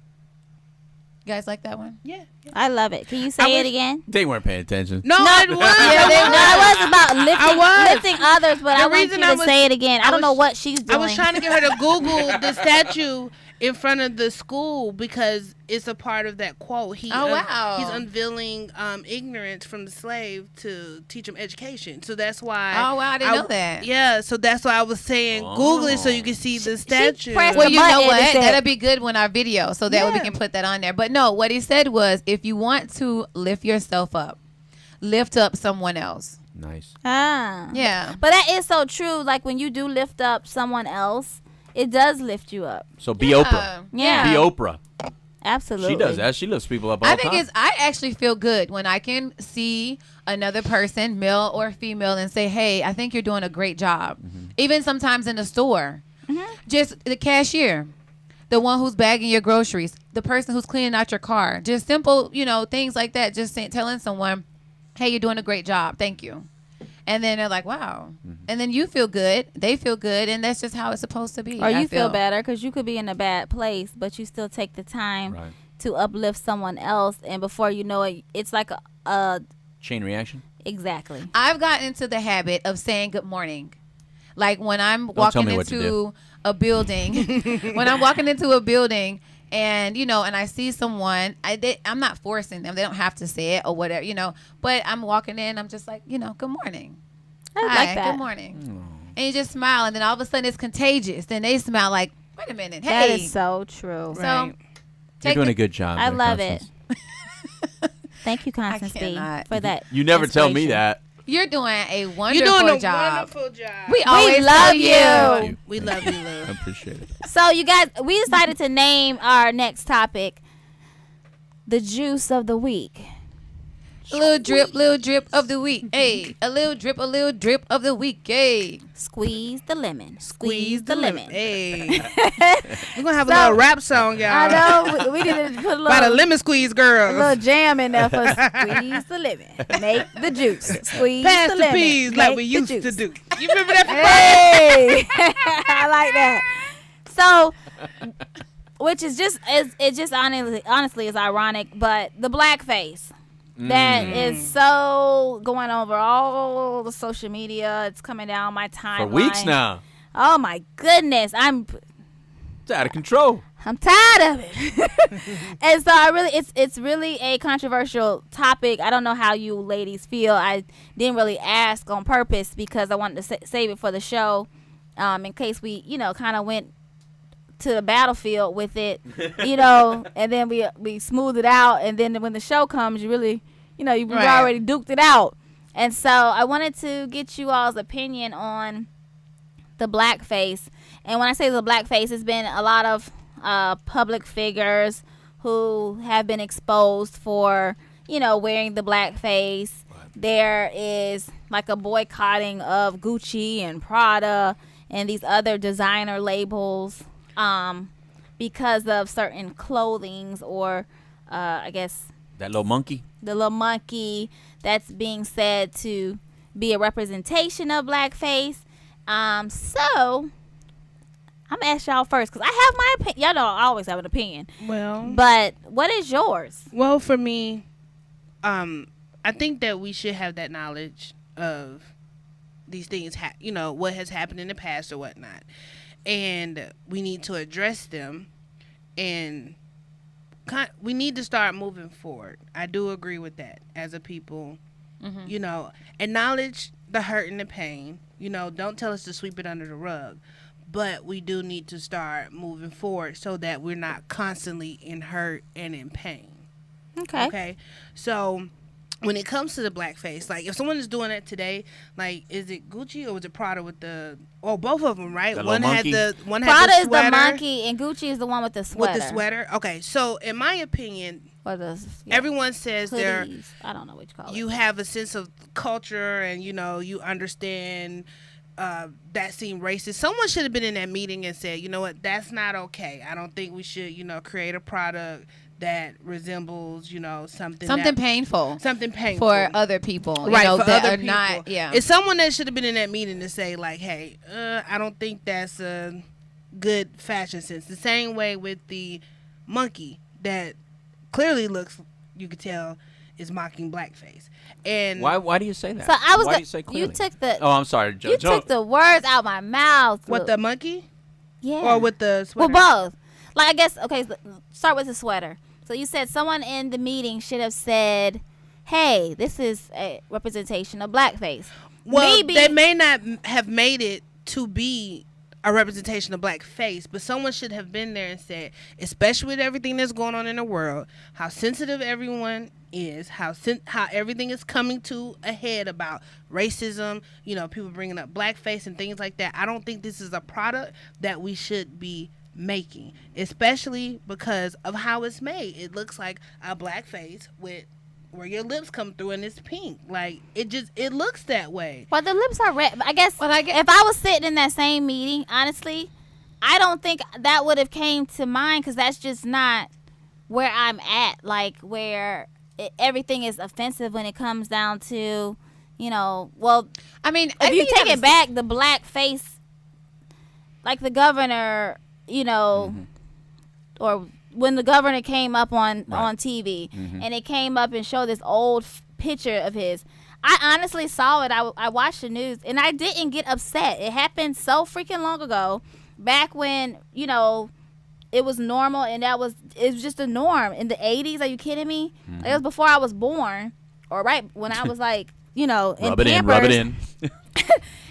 Speaker 3: You guys like that one?
Speaker 4: Yeah.
Speaker 2: I love it. Can you say it again?
Speaker 5: They weren't paying attention.
Speaker 4: No, it was.
Speaker 2: No, it was about lifting,
Speaker 4: was.
Speaker 2: lifting others, but
Speaker 4: The
Speaker 2: I want
Speaker 4: reason
Speaker 2: you
Speaker 4: I
Speaker 2: to
Speaker 4: was-
Speaker 2: say it again. I don't know
Speaker 4: was-
Speaker 2: what she's doing.
Speaker 4: I was trying to get her to Google the statue in front of the school because it's a part of that quote.
Speaker 3: Wow.
Speaker 4: He's unveiling ignorance from the slave to teach them education. So that's why.
Speaker 3: Oh, wow, I didn't know that.
Speaker 4: Yeah, so that's why I was saying Google it so you can see the statue.
Speaker 2: pressed
Speaker 3: Well,
Speaker 2: the
Speaker 3: you know
Speaker 2: button and
Speaker 3: what?
Speaker 2: said-
Speaker 3: That'll be good when our video, so that way we
Speaker 4: Yeah.
Speaker 3: can put that on there. But no, what he said was, if you want to lift yourself up, lift up someone else.
Speaker 5: Nice.
Speaker 3: Yeah.
Speaker 2: But that is so true. Like when you do lift up someone else, it does lift you up.
Speaker 5: So be Oprah.
Speaker 2: Yeah.
Speaker 5: Be Oprah.
Speaker 2: Absolutely.
Speaker 5: She does that. She lifts people up all
Speaker 3: I
Speaker 5: the
Speaker 3: think
Speaker 5: time.
Speaker 3: I actually feel good when I can see another person, male or female, and say, hey, I think you're doing a great job. Even sometimes in the store. Just the cashier, the one who's bagging your groceries, the person who's cleaning out your car. Just simple, things like that. Just telling someone, hey, you're doing a great job. Thank you. And then they're like, wow. And then you feel good. They feel good. And that's just how it's supposed to be.
Speaker 2: Or
Speaker 3: I
Speaker 2: you feel better because you could be in a bad place, but you still take the time
Speaker 5: Right.
Speaker 2: to uplift someone else. And before you know it, it's like a
Speaker 5: Chain reaction.
Speaker 2: exactly.
Speaker 3: I've gotten into the habit of saying good morning. Like when I'm
Speaker 5: tell
Speaker 3: walking
Speaker 5: me what to
Speaker 3: into a building, when I'm walking into a building and, and I see someone, I'm not forcing them. They don't have to say it or whatever, but I'm walking in, I'm just like, good morning.
Speaker 2: I
Speaker 3: Hi,
Speaker 2: like that.
Speaker 3: good morning. And you just smile, and then all of a sudden it's contagious. Then they smile like, wait a minute. Hey.
Speaker 2: That is so true.
Speaker 3: So
Speaker 4: Right.
Speaker 5: You're
Speaker 3: take
Speaker 5: doing
Speaker 3: the-
Speaker 5: a good job.
Speaker 2: I
Speaker 5: there,
Speaker 2: love
Speaker 5: Constance.
Speaker 2: it. Thank you, Constance B,
Speaker 3: cannot.
Speaker 2: for that.
Speaker 5: You never tell me
Speaker 2: inspiration.
Speaker 5: that.
Speaker 3: You're doing a
Speaker 4: You're
Speaker 3: wonderful
Speaker 4: doing a
Speaker 3: job.
Speaker 4: wonderful job.
Speaker 3: We always
Speaker 2: love
Speaker 3: tell
Speaker 2: you.
Speaker 5: Thank you.
Speaker 4: We love you,
Speaker 5: I
Speaker 4: love.
Speaker 5: appreciate it.
Speaker 2: So, you guys, we decided to name our next topic the juice of the week.
Speaker 3: Little drip of the week. Hey, a little drip of the week. Hey.
Speaker 2: Squeeze the lemon. Squeeze the lemon.
Speaker 4: Hey. We're going to have a
Speaker 2: So-
Speaker 4: little rap song, y'all.
Speaker 2: I know. We need to put a
Speaker 4: By the
Speaker 2: little,
Speaker 4: lemon squeeze
Speaker 2: a
Speaker 4: girls.
Speaker 2: little jam in there for squeeze the lemon. Make the juice. Squeeze
Speaker 4: Pass
Speaker 2: the
Speaker 4: the
Speaker 2: lemon.
Speaker 4: peas like
Speaker 2: make
Speaker 4: we
Speaker 2: the
Speaker 4: used
Speaker 2: juice.
Speaker 4: to do. You remember that?
Speaker 2: Hey, I like that. So, which is just honestly is ironic, but the blackface that is so going over all the social media. It's coming down my timeline
Speaker 5: For weeks now.
Speaker 2: Oh my goodness,
Speaker 5: It's out of control.
Speaker 2: I'm tired of it. And so it's really a controversial topic. I don't know how you ladies feel. I didn't really ask on purpose because I wanted to save it for the show, in case we, kind of went to the battlefield with it, and then we smooth it out. And then when the show comes, you really, you've
Speaker 3: Right.
Speaker 2: already duked it out. And so I wanted to get you all's opinion on the blackface. And when I say the blackface, it's been a lot of public figures who have been exposed for, wearing the blackface. There is like a boycotting of Gucci and Prada and these other designer labels because of certain clothings or I guess
Speaker 5: That little monkey.
Speaker 2: the little monkey that's being said to be a representation of blackface. So I'm gonna ask y'all first because I have my opinion. Y'all know I always have an opinion.
Speaker 4: Well,
Speaker 2: But what is yours?
Speaker 4: well, for me, I think that we should have that knowledge of these things, what has happened in the past or whatnot, and we need to address them, and we need to start moving forward. I do agree with that as a people. Acknowledge the hurt and the pain. Don't tell us to sweep it under the rug. But we do need to start moving forward so that we're not constantly in hurt and in pain. Okay. So when it comes to the blackface, like if someone is doing it today, like is it Gucci or was it Prada with both of them, right?
Speaker 5: One had
Speaker 2: Prada
Speaker 5: the
Speaker 2: is the monkey and Gucci is the one with the sweater.
Speaker 4: With the sweater. Okay. So in my opinion, everyone says
Speaker 2: hoodies. I don't know what you call it.
Speaker 4: You have a sense of culture and you understand that seemed racist. Someone should have been in that meeting and said, you know what, that's not okay. I don't think we should, create a product that resembles, something
Speaker 3: painful.
Speaker 4: Something painful.
Speaker 3: For other people.
Speaker 4: Right, for
Speaker 3: that
Speaker 4: other
Speaker 3: are
Speaker 4: people.
Speaker 3: not, yeah.
Speaker 4: It's someone that should have been in that meeting to say, like, hey, I don't think that's a good fashion sense. The same way with the monkey that clearly looks, you could tell, is mocking blackface. And
Speaker 5: why do you say that?
Speaker 2: So I was.
Speaker 5: Why do you say clearly?
Speaker 2: You took the.
Speaker 5: Oh, I'm sorry, JoJo.
Speaker 2: You took the words out my mouth.
Speaker 4: With the monkey?
Speaker 2: Yeah.
Speaker 4: Or with the sweater?
Speaker 2: Well, both. Like I guess. Okay. So start with the sweater. So you said someone in the meeting should have said, "Hey, this is a representation of blackface."
Speaker 4: Well, they may not have made it to be a representation of blackface, but someone should have been there and said, especially with everything that's going on in the world, how sensitive everyone is, how everything is coming to a head about racism, people bringing up blackface and things like that. I don't think this is a product that we should be making, especially because of how it's made. It looks like a blackface with where your lips come through and it's pink. Like it looks that way.
Speaker 2: Well, the lips are red. I guess if I was sitting in that same meeting, honestly, I don't think that would have came to mind because that's just not where I'm at. Like where everything is offensive when it comes down to, well,
Speaker 3: I mean,
Speaker 2: if you take it back, the black face, like the governor, or when the governor came up on TV and it came up and showed this old picture of his, I honestly saw it. I watched the news and I didn't get upset. It happened so freaking long ago, back when, it was normal and it was just a norm in the 80s. Are you kidding me? It was before I was born, or right when I was like, in rub it in.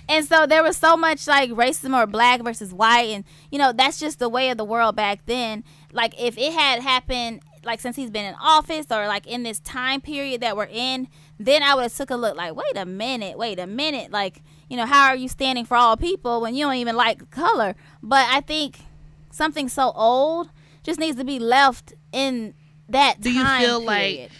Speaker 2: And so there was so much like racism or black versus white, and that's just the way of the world back then. Like if it had happened like since he's been in office or like in this time period that we're in, then I would have took a look like, wait a minute, like, how are you standing for all people when you don't even like color? But I think something so old just needs to be left in that time. Do you feel
Speaker 4: period.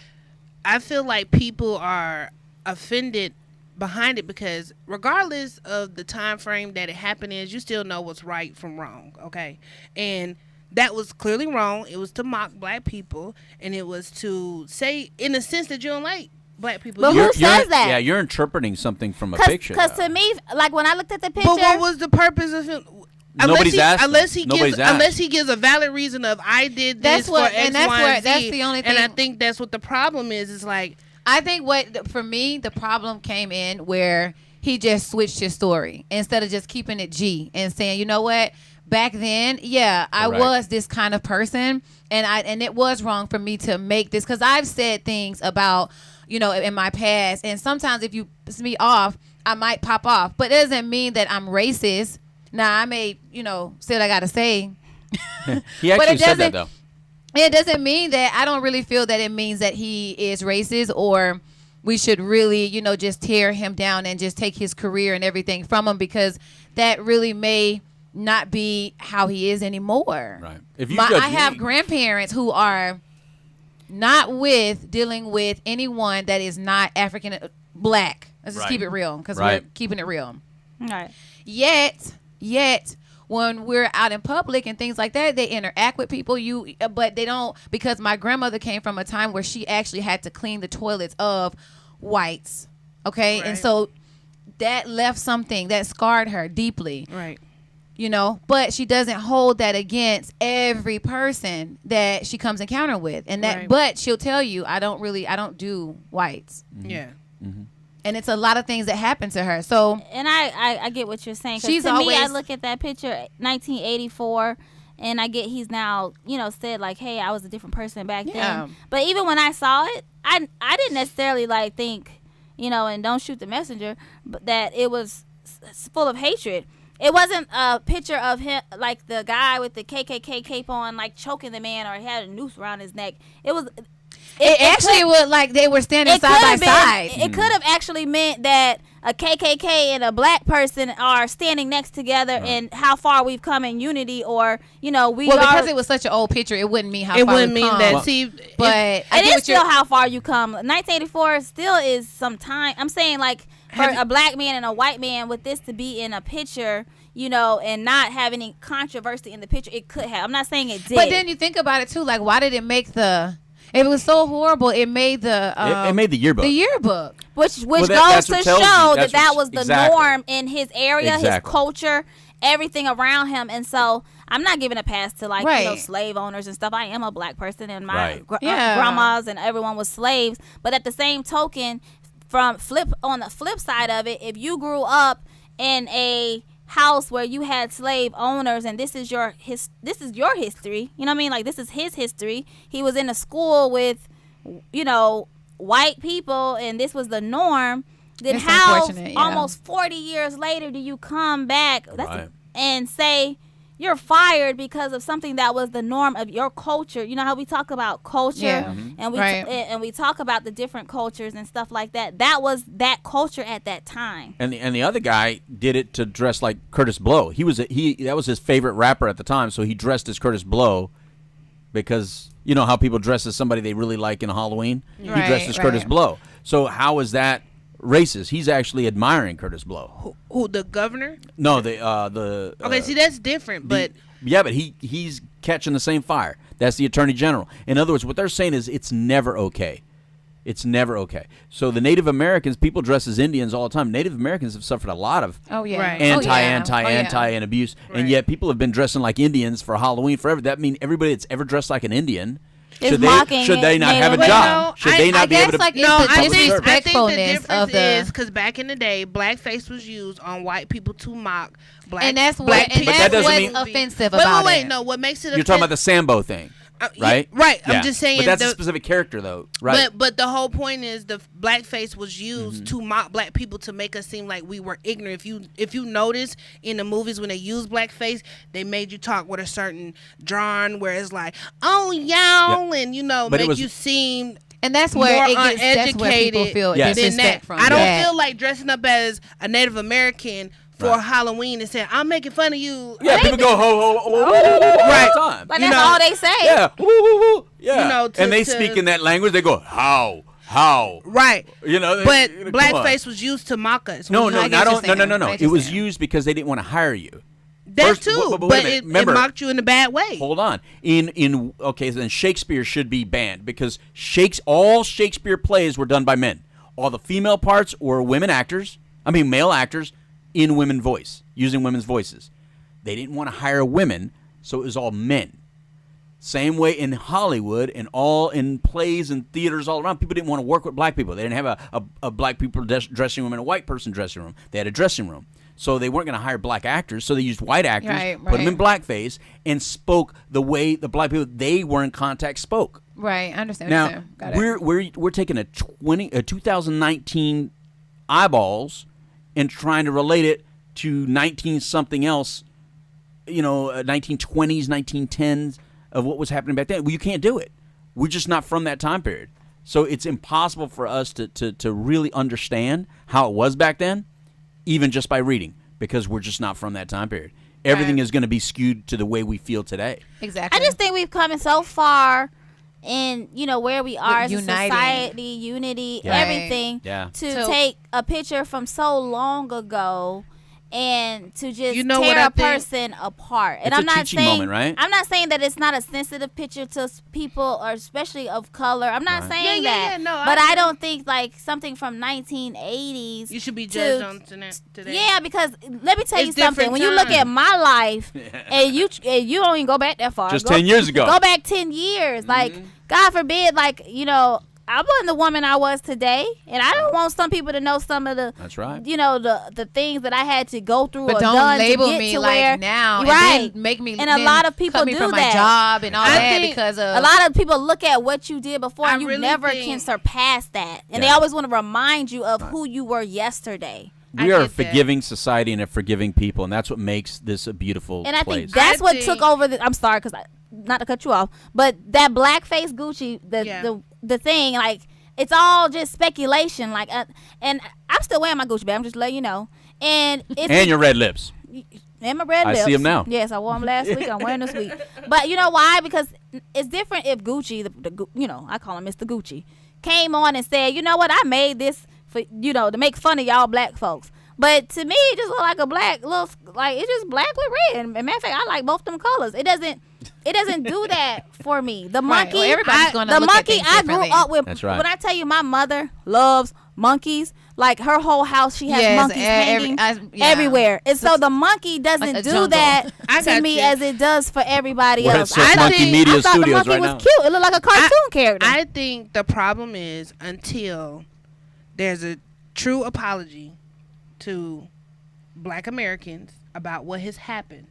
Speaker 4: I feel like people are offended behind it because regardless of the time frame that it happened in, you still know what's right from wrong, okay? And that was clearly wrong. It was to mock black people, and it was to say in a sense that you don't like black people.
Speaker 2: But who says that?
Speaker 5: Yeah, you're interpreting something from a picture.
Speaker 2: Because to me, like when I looked at the picture,
Speaker 4: but what was the purpose of him? Unless he gives a valid reason of I did this for X, Y, and Z.
Speaker 3: That's the only thing.
Speaker 4: And I think that's what the problem is. Is like
Speaker 3: I think for me the problem came in where he just switched his story instead of just keeping it G and saying, you know what, back then, I was this kind of person, and it was wrong for me to make this because I've said things about in my past, and sometimes if you piss me off, I might pop off, but it doesn't mean that I'm racist. Now I may say what I gotta say.
Speaker 5: He actually said that though.
Speaker 3: It doesn't mean that. I don't really feel that it means that he is racist or we should really, just tear him down and just take his career and everything from him, because that really may not be how he is anymore.
Speaker 5: Right. If you
Speaker 3: I have grandparents who are not dealing with anyone that is not African black. Let's just keep it real because we're keeping it real.
Speaker 2: All right.
Speaker 3: Yet Yet when we're out in public and things like that, they interact with people. But they don't, because my grandmother came from a time where she actually had to clean the toilets of whites. Okay,
Speaker 4: Right.
Speaker 3: and so that left something that scarred her deeply.
Speaker 4: Right.
Speaker 3: You know, but she doesn't hold that against every person that she comes encounter with, and that.
Speaker 4: Right.
Speaker 3: But she'll tell you, I don't do whites,
Speaker 4: Yeah.
Speaker 3: and it's a lot of things that happen to her. So
Speaker 2: And I get what you're saying. 'Cause
Speaker 3: She's
Speaker 2: to me, I
Speaker 3: always-
Speaker 2: look at that picture, 1984, and I get he's now, said like, hey, I was a different person back
Speaker 3: Yeah.
Speaker 2: then. But even when I saw it, I didn't necessarily like think, and don't shoot the messenger, but that it was full of hatred. It wasn't a picture of him, like the guy with the KKK cape on, like choking the man, or he had a noose around his neck. It was.
Speaker 3: it actually would like they were standing
Speaker 2: It
Speaker 3: side by
Speaker 2: could have
Speaker 3: side.
Speaker 2: been. It could have actually meant that a KKK and a black person are standing next together, and how far we've come in unity, or we
Speaker 3: Well,
Speaker 2: are.
Speaker 3: because it was such an old picture, it wouldn't mean how
Speaker 4: It
Speaker 3: far
Speaker 4: wouldn't
Speaker 3: we've
Speaker 4: mean
Speaker 3: come.
Speaker 4: that. See,
Speaker 3: But I
Speaker 2: It
Speaker 3: get
Speaker 2: is
Speaker 3: what you're-
Speaker 2: still how far you come. 1984 still is some time. I'm saying, like, for a black man and a white man, with this to be in a picture, and not have any controversy in the picture, it could have. I'm not saying it did.
Speaker 3: But then you think about it too, like why did it make the? If it was so horrible, it made the.
Speaker 5: It made the yearbook.
Speaker 3: The yearbook.
Speaker 2: Which
Speaker 5: Well,
Speaker 2: goes
Speaker 5: that's
Speaker 2: to
Speaker 5: what
Speaker 2: show
Speaker 5: tells you.
Speaker 2: that
Speaker 5: That's
Speaker 2: that
Speaker 5: what-
Speaker 2: was the
Speaker 5: exactly.
Speaker 2: norm in his area, his
Speaker 5: Exactly.
Speaker 2: culture, everything around him. And so I'm not giving a pass to
Speaker 3: Right.
Speaker 2: slave owners and stuff. I am a black person, and my
Speaker 5: Right.
Speaker 3: Yeah.
Speaker 2: grandmas and everyone was slaves. But at the same token, on the flip side of it, if you grew up in a house where you had slave owners, and this is your history, you know what I mean? Like, this is his history. He was in a school with white people, and this was the norm. Then
Speaker 3: It's
Speaker 2: how
Speaker 3: unfortunate, yeah.
Speaker 2: almost 40 years later do you come back
Speaker 5: Right.
Speaker 2: and say you're fired because of something that was the norm of your culture? You know how we talk about culture,
Speaker 3: Yeah.
Speaker 2: and we
Speaker 3: Right.
Speaker 2: and we talk about the different cultures and stuff like that. That was that culture at that time.
Speaker 5: And the other guy did it to dress like Curtis Blow. That was his favorite rapper at the time, so he dressed as Curtis Blow because you know how people dress as somebody they really like in Halloween. He
Speaker 3: Right,
Speaker 5: dressed as Curtis
Speaker 3: right.
Speaker 5: Blow. So how is that racist? He's actually admiring Curtis Blow.
Speaker 4: who the governor?
Speaker 5: No, the
Speaker 4: Okay, see, that's different. But
Speaker 5: yeah, but he's catching the same fire. That's the attorney general. In other words, what they're saying is it's never okay. It's never okay. So the Native Americans, people dress as Indians all the time. Native Americans have suffered a lot of
Speaker 3: Oh yeah.
Speaker 4: Right.
Speaker 5: anti and abuse, and
Speaker 4: Right.
Speaker 5: yet people have been dressing like Indians for Halloween forever. That means everybody that's ever dressed like an Indian
Speaker 2: Is
Speaker 5: should
Speaker 2: mocking
Speaker 5: they not
Speaker 2: Native
Speaker 5: have a
Speaker 2: Americans.
Speaker 5: job?
Speaker 4: Well,
Speaker 5: Should
Speaker 4: I-
Speaker 5: they not
Speaker 3: I
Speaker 5: be able
Speaker 3: guess,
Speaker 5: to?
Speaker 3: like,
Speaker 4: no,
Speaker 3: it's the
Speaker 4: I think the
Speaker 3: disrespectfulness
Speaker 4: difference
Speaker 3: of the-
Speaker 4: is because back in the day, blackface was used on white people to mock black.
Speaker 3: And that's
Speaker 4: black
Speaker 3: what, and
Speaker 4: people.
Speaker 5: But that
Speaker 3: that's
Speaker 5: doesn't
Speaker 3: what's
Speaker 5: mean-
Speaker 3: offensive
Speaker 4: Wait,
Speaker 3: about
Speaker 4: wait,
Speaker 3: it.
Speaker 4: no. What makes it?
Speaker 5: You're talking about the Sambo thing, right?
Speaker 4: Right.
Speaker 5: Yeah.
Speaker 4: I'm just saying.
Speaker 5: But that's a
Speaker 4: the-
Speaker 5: specific character, though, right?
Speaker 4: But the whole point is the blackface was used to mock black people to make us seem like we were ignorant. If you notice in the movies when they use blackface, they made you talk with a certain drawn where it's like, oh y'all, and
Speaker 5: But it
Speaker 4: make
Speaker 5: was-
Speaker 4: you seem
Speaker 3: And that's where
Speaker 4: more
Speaker 3: it gets. That's where people
Speaker 4: uneducated
Speaker 3: feel
Speaker 5: Yes.
Speaker 4: than
Speaker 3: disrespect
Speaker 4: that.
Speaker 3: from.
Speaker 4: I don't
Speaker 3: that.
Speaker 4: feel like dressing up as a Native American for
Speaker 5: Right.
Speaker 4: Halloween and saying I'm making fun of you.
Speaker 5: yeah, people go ho ho ho, ho, ho, ho all
Speaker 4: Right.
Speaker 5: the time.
Speaker 2: But
Speaker 4: You
Speaker 2: that's
Speaker 4: know,
Speaker 2: all they say.
Speaker 5: Yeah, woo, woo, woo. Yeah,
Speaker 4: You know,
Speaker 5: and they
Speaker 4: to-
Speaker 5: speak in that language. They go how.
Speaker 4: Right.
Speaker 5: You know,
Speaker 4: But
Speaker 5: come on.
Speaker 4: blackface was used to mock us.
Speaker 5: No,
Speaker 4: When
Speaker 5: no,
Speaker 4: you-
Speaker 3: get
Speaker 5: not
Speaker 3: what you're
Speaker 5: on, no, no,
Speaker 3: saying.
Speaker 5: no,
Speaker 3: I
Speaker 5: no.
Speaker 3: get
Speaker 5: It
Speaker 3: what
Speaker 5: was
Speaker 3: you're saying.
Speaker 5: used because they didn't want to hire you.
Speaker 4: That
Speaker 5: First-
Speaker 4: too,
Speaker 5: but wait a
Speaker 4: but
Speaker 5: minute.
Speaker 4: it
Speaker 5: Remember-
Speaker 4: mocked you in a bad way.
Speaker 5: Hold on. Okay, then Shakespeare should be banned because all Shakespeare plays were done by men. All the female parts were male actors in women voice, using women's voices. They didn't want to hire women, so it was all men. Same way in Hollywood and all in plays and theaters all around. People didn't want to work with black people. They didn't have a black people dressing room and a white person dressing room. They had a dressing room. So they weren't going to hire black actors, so they used white actors,
Speaker 3: Right,
Speaker 5: put them in
Speaker 3: right.
Speaker 5: blackface, and spoke the way the black people they were in contact spoke.
Speaker 3: Right. I understand. what you're
Speaker 5: Now
Speaker 3: saying. Got it.
Speaker 5: we're taking a 2019 eyeballs and trying to relate it to 19 something else, 1920s, 1910s of what was happening back then. Well, you can't do it. We're just not from that time period. So it's impossible for us to really understand how it was back then, even just by reading, because we're just not from that time period. Everything
Speaker 3: Right.
Speaker 5: is going to be skewed to the way we feel today.
Speaker 3: Exactly.
Speaker 2: I just think we've come so far in where we are as a
Speaker 3: uniting.
Speaker 2: society, unity,
Speaker 5: Yeah.
Speaker 2: everything,
Speaker 5: Yeah.
Speaker 2: to
Speaker 3: So-
Speaker 2: take a picture from so long ago and to just
Speaker 4: You know what
Speaker 2: tear
Speaker 4: I
Speaker 2: a
Speaker 4: think?
Speaker 2: person apart. And
Speaker 5: It's
Speaker 2: I'm
Speaker 5: a
Speaker 2: not
Speaker 5: teaching
Speaker 2: saying
Speaker 5: moment, right?
Speaker 2: I'm not saying that it's not a sensitive picture to people, or especially of color. I'm not
Speaker 5: Right.
Speaker 2: saying
Speaker 4: Yeah,
Speaker 2: that.
Speaker 4: yeah, no,
Speaker 2: but
Speaker 4: I
Speaker 2: I
Speaker 4: agree.
Speaker 2: don't think like something from 1980s.
Speaker 4: You should be
Speaker 2: to-
Speaker 4: judged on today.
Speaker 2: Yeah, because let me tell you
Speaker 4: It's
Speaker 2: something.
Speaker 4: different
Speaker 2: When you look at
Speaker 4: time.
Speaker 2: my life, and you don't even go back that far.
Speaker 5: Just
Speaker 2: Go-
Speaker 5: 10 years ago.
Speaker 2: Go back 10 years. Like, God forbid, like, you know, I wasn't the woman I was today, and I don't want some people to know some of the,
Speaker 5: That's right.
Speaker 2: you know, the things that I had to go through
Speaker 3: But
Speaker 2: or
Speaker 3: don't
Speaker 2: done
Speaker 3: label
Speaker 2: to get
Speaker 3: me
Speaker 2: to
Speaker 3: like
Speaker 2: where,
Speaker 3: now,
Speaker 2: right?
Speaker 3: and then make me.
Speaker 2: And a
Speaker 3: then
Speaker 2: lot of people
Speaker 3: cut me
Speaker 2: do
Speaker 3: from
Speaker 2: that.
Speaker 3: my job and all
Speaker 4: I
Speaker 3: that
Speaker 4: think
Speaker 3: because of
Speaker 2: a lot of people look at what you did before,
Speaker 4: I
Speaker 2: and you
Speaker 4: really
Speaker 2: never
Speaker 4: think-
Speaker 2: can surpass that, and they
Speaker 5: Yeah.
Speaker 2: always want to remind you of who you were yesterday.
Speaker 5: We
Speaker 4: I
Speaker 5: are a
Speaker 4: get that.
Speaker 5: forgiving society and a forgiving people, and that's what makes this a beautiful
Speaker 2: And I
Speaker 5: place.
Speaker 2: think that's
Speaker 4: I
Speaker 2: what
Speaker 4: think-
Speaker 2: took over. I'm sorry, because not to cut you off, but that blackface Gucci,
Speaker 4: Yeah.
Speaker 2: the thing, like it's all just speculation. Like, and I'm still wearing my Gucci bag. I'm just letting you know. And if
Speaker 5: and your red lips.
Speaker 2: and my red
Speaker 5: I
Speaker 2: lips.
Speaker 5: see 'em now.
Speaker 2: Yes, I wore them last week. I'm wearing this week. But you know why? Because it's different if Gucci, you know, I call him Mr. Gucci, came on and said, you know what, I made this for, you know, to make fun of y'all black folks. But to me, it just look like a black little, like it's just black with red. And matter of fact, I like both them colors. It doesn't do that for me. The
Speaker 3: Right.
Speaker 2: monkey,
Speaker 3: Well, everybody's gonna
Speaker 2: the
Speaker 3: look at
Speaker 2: monkey
Speaker 3: things
Speaker 2: I grew
Speaker 3: differently.
Speaker 2: up with.
Speaker 5: That's right.
Speaker 2: When I tell you, my mother loves monkeys. Like her whole house, she has
Speaker 3: Yes,
Speaker 2: monkeys hanging everywhere. And so the monkey doesn't
Speaker 3: Like a
Speaker 2: do
Speaker 3: jungle.
Speaker 2: that
Speaker 4: I
Speaker 2: to
Speaker 4: got
Speaker 2: me
Speaker 4: you.
Speaker 2: as it does for everybody
Speaker 5: We're at
Speaker 2: else.
Speaker 5: Surf
Speaker 4: I
Speaker 5: Monkey
Speaker 4: think-
Speaker 5: Media
Speaker 2: I thought the
Speaker 5: Studios
Speaker 2: monkey
Speaker 5: right
Speaker 2: was
Speaker 5: now.
Speaker 2: cute. It looked like a cartoon character.
Speaker 4: I think the problem is until there's a true apology to Black Americans about what has happened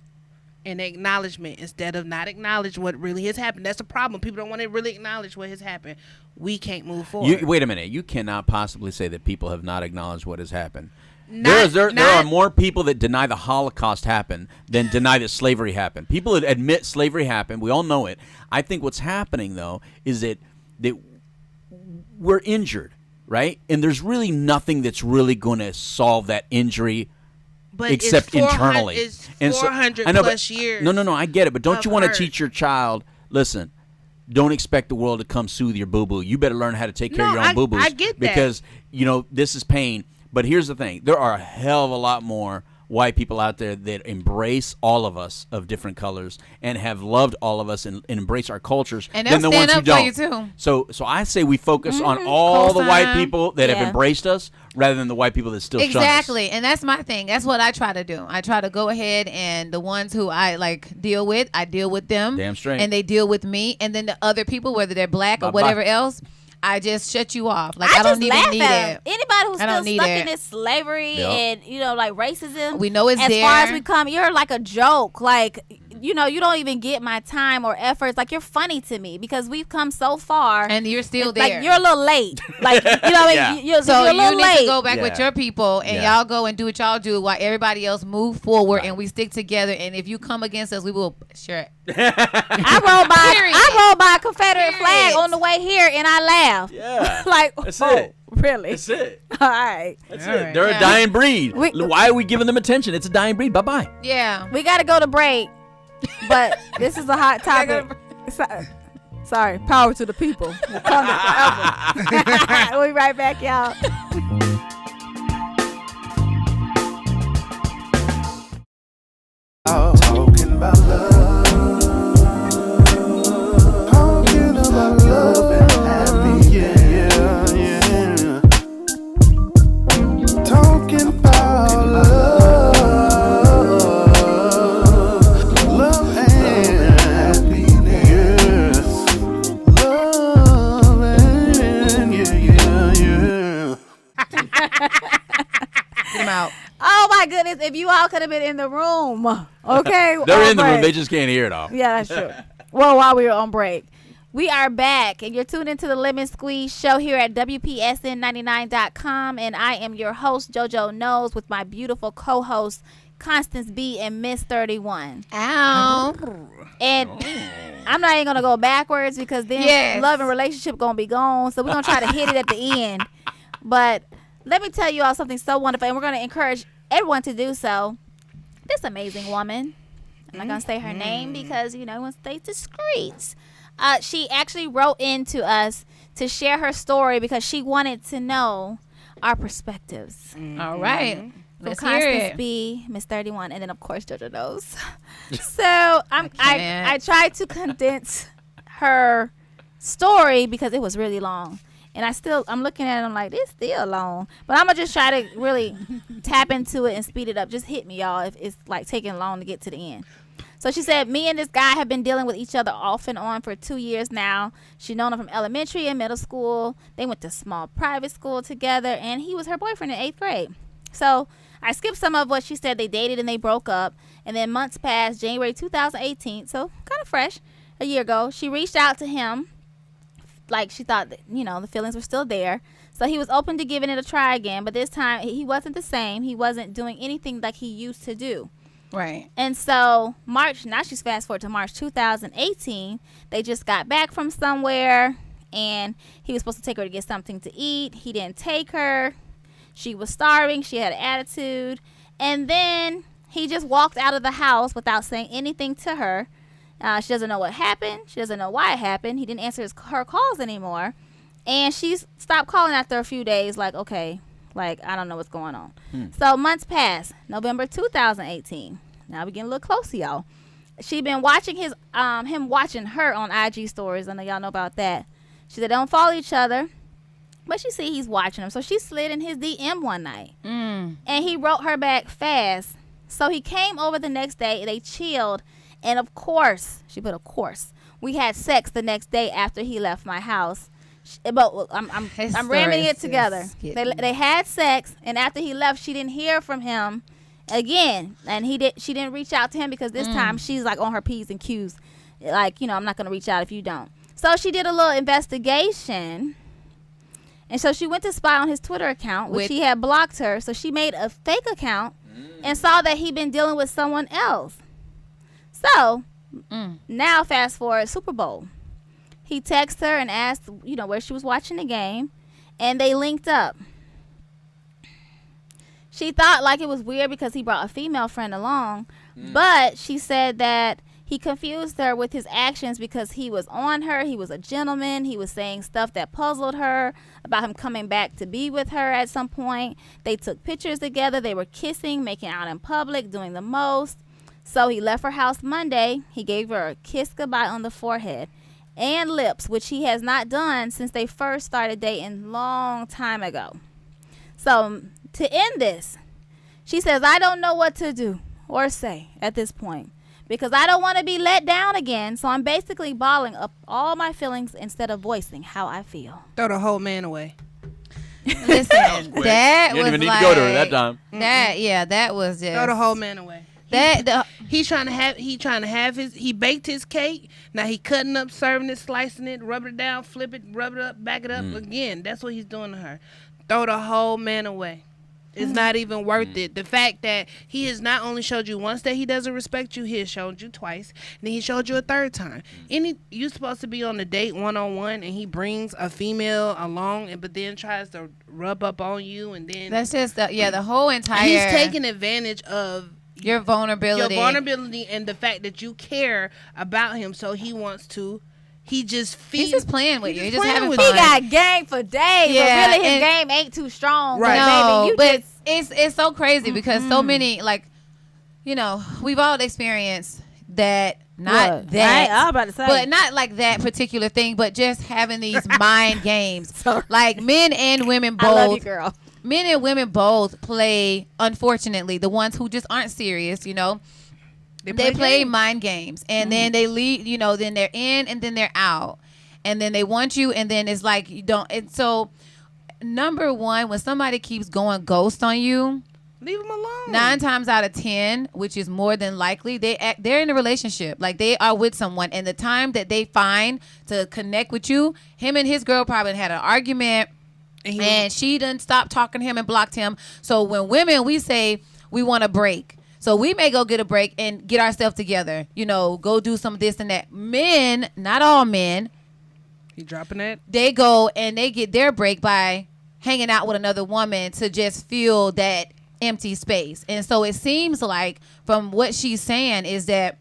Speaker 4: and acknowledgement instead of not acknowledge what really has happened. That's the problem. People don't want to really acknowledge what has happened. We can't move forward.
Speaker 5: Wait a minute. You cannot possibly say that people have not acknowledged what has happened.
Speaker 4: Not-
Speaker 5: there are
Speaker 4: not-
Speaker 5: more people that deny the Holocaust happened than deny that slavery happened. People that admit slavery happened. We all know it. I think what's happening, though, is that we're injured, right? And there's really nothing that's really going to solve that injury
Speaker 4: but
Speaker 5: except
Speaker 4: it's 400
Speaker 5: internally.
Speaker 4: It's
Speaker 5: And so-
Speaker 4: 400
Speaker 5: I know,
Speaker 4: plus
Speaker 5: but-
Speaker 4: years.
Speaker 5: No, I get it. But don't
Speaker 4: of
Speaker 5: you want to
Speaker 4: hurt.
Speaker 5: teach your child, listen, don't expect the world to come soothe your boo-boo. You better learn how to take care of
Speaker 4: No,
Speaker 5: your own boo-boos.
Speaker 4: I get that.
Speaker 5: Because, you know, this is pain. But here's the thing. There are a hell of a lot more white people out there that embrace all of us of different colors and have loved all of us and embrace our cultures
Speaker 3: And
Speaker 5: than
Speaker 3: they'll
Speaker 5: the ones
Speaker 3: stand
Speaker 5: who
Speaker 3: up for
Speaker 5: don't.
Speaker 3: you, too.
Speaker 5: So I say we focus on all the white
Speaker 3: Co-sign.
Speaker 5: people that
Speaker 2: Yeah.
Speaker 5: have embraced us rather than the white people that still shun us.
Speaker 3: Exactly, and that's my thing. That's what I try to do. I try to go ahead and the ones who I like deal with, I deal with them.
Speaker 5: Damn straight.
Speaker 3: And they deal with me, and then the other people, whether they're black or
Speaker 5: Bye-bye.
Speaker 3: whatever else, I just shut you off. Like I,
Speaker 2: just
Speaker 3: don't even
Speaker 2: laugh
Speaker 3: need
Speaker 2: at
Speaker 3: it.
Speaker 2: 'em. Anybody who's
Speaker 3: I don't
Speaker 2: still
Speaker 3: need
Speaker 2: stuck
Speaker 3: it.
Speaker 2: in this slavery
Speaker 5: Yep.
Speaker 2: and you know like racism,
Speaker 3: We know it's
Speaker 2: as
Speaker 3: there.
Speaker 2: far as we come, you're like a joke. Like you know, you don't even get my time or efforts. Like you're funny to me because we've come so far,
Speaker 3: And you're still
Speaker 2: Like
Speaker 3: there.
Speaker 2: you're a little late. Like you know, what I mean?
Speaker 5: Yeah.
Speaker 2: you're
Speaker 3: So
Speaker 2: a
Speaker 3: you
Speaker 2: little
Speaker 3: need
Speaker 2: late.
Speaker 3: to go back with
Speaker 5: Yeah.
Speaker 3: your people and
Speaker 5: Yeah.
Speaker 3: y'all go and do what y'all do while everybody else move forward
Speaker 5: Right.
Speaker 3: and we stick together. And if you come against us, we will sure.
Speaker 2: I rode by a Confederate flag
Speaker 3: Period.
Speaker 2: on the way here and I laughed.
Speaker 5: Yeah.
Speaker 2: Like
Speaker 5: That's
Speaker 2: oh,
Speaker 5: it.
Speaker 2: really?
Speaker 5: That's it.
Speaker 2: All right.
Speaker 5: That's
Speaker 4: All
Speaker 5: it.
Speaker 4: right.
Speaker 5: They're
Speaker 3: Yeah.
Speaker 5: a dying breed.
Speaker 2: We-
Speaker 5: Why are we giving them attention? It's a dying breed. Bye-bye.
Speaker 3: Yeah.
Speaker 2: We got to go to break, but this is a hot topic. Sorry, power to the people. Wakanda forever. We'll be right back, y'all.
Speaker 6: Talking about love. Talking about love and happy, yeah. Talking about love. Love and happiness. Love and yeah.
Speaker 3: Get them out.
Speaker 2: Oh my goodness! If you all could have been in the room, okay?
Speaker 5: They're
Speaker 2: on
Speaker 5: in the room.
Speaker 2: break.
Speaker 5: They just can't hear it all.
Speaker 2: Yeah, that's true. Well, while we were on break, we are back, and you're tuned into the Lemon Squeeze show here at WPSN99.com, and I am your host, JoJo Knows, with my beautiful co-hosts, Constance B and Mizz 31.
Speaker 3: Ow.
Speaker 2: And I'm not even gonna go backwards because then
Speaker 3: Yes.
Speaker 2: love and relationship gonna be gone. So we're gonna try to hit it at the end. But let me tell you all something so wonderful, and we're gonna encourage everyone to do so. This amazing woman, I'm not gonna say her name because you know we want to stay discreet. She actually wrote in to us to share her story because she wanted to know our perspectives.
Speaker 3: All right.
Speaker 2: from
Speaker 3: Let's hear
Speaker 2: Constance
Speaker 3: it.
Speaker 2: B, Miss 31, and then of course JoJo Knows. So I tried to condense her story because it was really long. And I'm looking at it, I'm like, it's still long. But I'm going to just try to really tap into it and speed it up. Just hit me, y'all, if it's like taking long to get to the end. So she said, me and this guy have been dealing with each other off and on for 2 years now. She known him from elementary and middle school. They went to small private school together, and he was her boyfriend in 8th grade. So I skipped some of what she said. They dated and they broke up. And then months passed, January 2018, so kind of fresh, a year ago. She reached out to him. Like she thought that, the feelings were still there. So he was open to giving it a try again. But this time he wasn't the same. He wasn't doing anything like he used to do.
Speaker 3: Right.
Speaker 2: And so now she's fast forward to March 2018. They just got back from somewhere. And he was supposed to take her to get something to eat. He didn't take her. She was starving. She had an attitude. And then he just walked out of the house without saying anything to her. She doesn't know what happened. She doesn't know why it happened. He didn't answer her calls anymore. And she stopped calling after a few days, like, okay, like, I don't know what's going on. So months passed. November 2018. Now we're getting a little closer, y'all. She been watching him watching her on IG stories. I know y'all know about that. She said they don't follow each other, but she see he's watching them. So she slid in his DM one night. And he wrote her back fast. So he came over the next day. They chilled. And of course, she put of course, we had sex the next day after he left my house. But I'm ramming it together. They had sex, and after he left, she didn't hear from him again. And she didn't reach out to him because this time she's like on her P's and Q's. Like, I'm not going to reach out if you don't. So she did a little investigation. And so she went to spy on his Twitter account, which he had blocked her. So she made a fake account and saw that he'd been dealing with someone else. So, now fast forward, Super Bowl. He texted her and asked, where she was watching the game, and they linked up. She thought like it was weird because he brought a female friend along, but she said that he confused her with his actions because he was on her. He was a gentleman. He was saying stuff that puzzled her about him coming back to be with her at some point. They took pictures together. They were kissing, making out in public, doing the most. So he left her house Monday. He gave her a kiss goodbye on the forehead and lips, which he has not done since they first started dating long time ago. So to end this, she says, I don't know what to do or say at this point because I don't want to be let down again. So I'm basically balling up all my feelings instead of voicing how I feel.
Speaker 4: Throw the whole man away.
Speaker 3: Listen, that
Speaker 5: You
Speaker 3: was
Speaker 5: didn't even need
Speaker 3: like,
Speaker 5: to go to her that time.
Speaker 3: That was just.
Speaker 4: Throw the whole man away. He's trying to have he baked his cake. Now he cutting up, serving it, slicing it, rubbing it down, flip it, rub it up, back it up again. That's what he's doing to her. Throw the whole man away. It's not even worth it. The fact that he has not only showed you once that he doesn't respect you, he has showed you twice, and then he showed you a third time. You supposed to be on a date one-on-one, and he brings a female along, but then tries to rub up on you, and then
Speaker 3: That's just the whole entire.
Speaker 4: he's taking advantage of
Speaker 3: your vulnerability.
Speaker 4: and the fact that you care about him. So he wants to. He just feeds.
Speaker 3: He's just playing with you. He's just
Speaker 4: playing
Speaker 3: having
Speaker 4: with
Speaker 3: fun.
Speaker 2: He got game for days,
Speaker 3: Yeah,
Speaker 2: but really his
Speaker 3: and-
Speaker 2: game ain't too strong.
Speaker 4: Right.
Speaker 3: No,
Speaker 2: Baby,
Speaker 3: but it's so crazy because so many we've all experienced that. Not
Speaker 2: What?
Speaker 3: that,
Speaker 2: I was about to say.
Speaker 3: but not like that particular thing. But just having these mind games, like men and women
Speaker 2: I love you,
Speaker 3: both.
Speaker 2: girl.
Speaker 3: Men and women both play. Unfortunately, the ones who just aren't serious, they play
Speaker 4: games.
Speaker 3: mind games, and then they leave. Then they're in, and then they're out, and then they want you, and then it's like you don't. And so, number one, when somebody keeps going ghost on you,
Speaker 4: Leave him alone.
Speaker 3: 9 times out of 10, which is more than likely, they're in a relationship. Like they are with someone, and the time that they find to connect with you, him and his girl probably had an argument. And she didn't stop talking to him and blocked him. So when women, we say we want a break. So we may go get a break and get ourselves together. Go do some of this and that. Men, not all men,
Speaker 4: You dropping that?
Speaker 3: they go and they get their break by hanging out with another woman to just feel that empty space. And so it seems like from what she's saying is that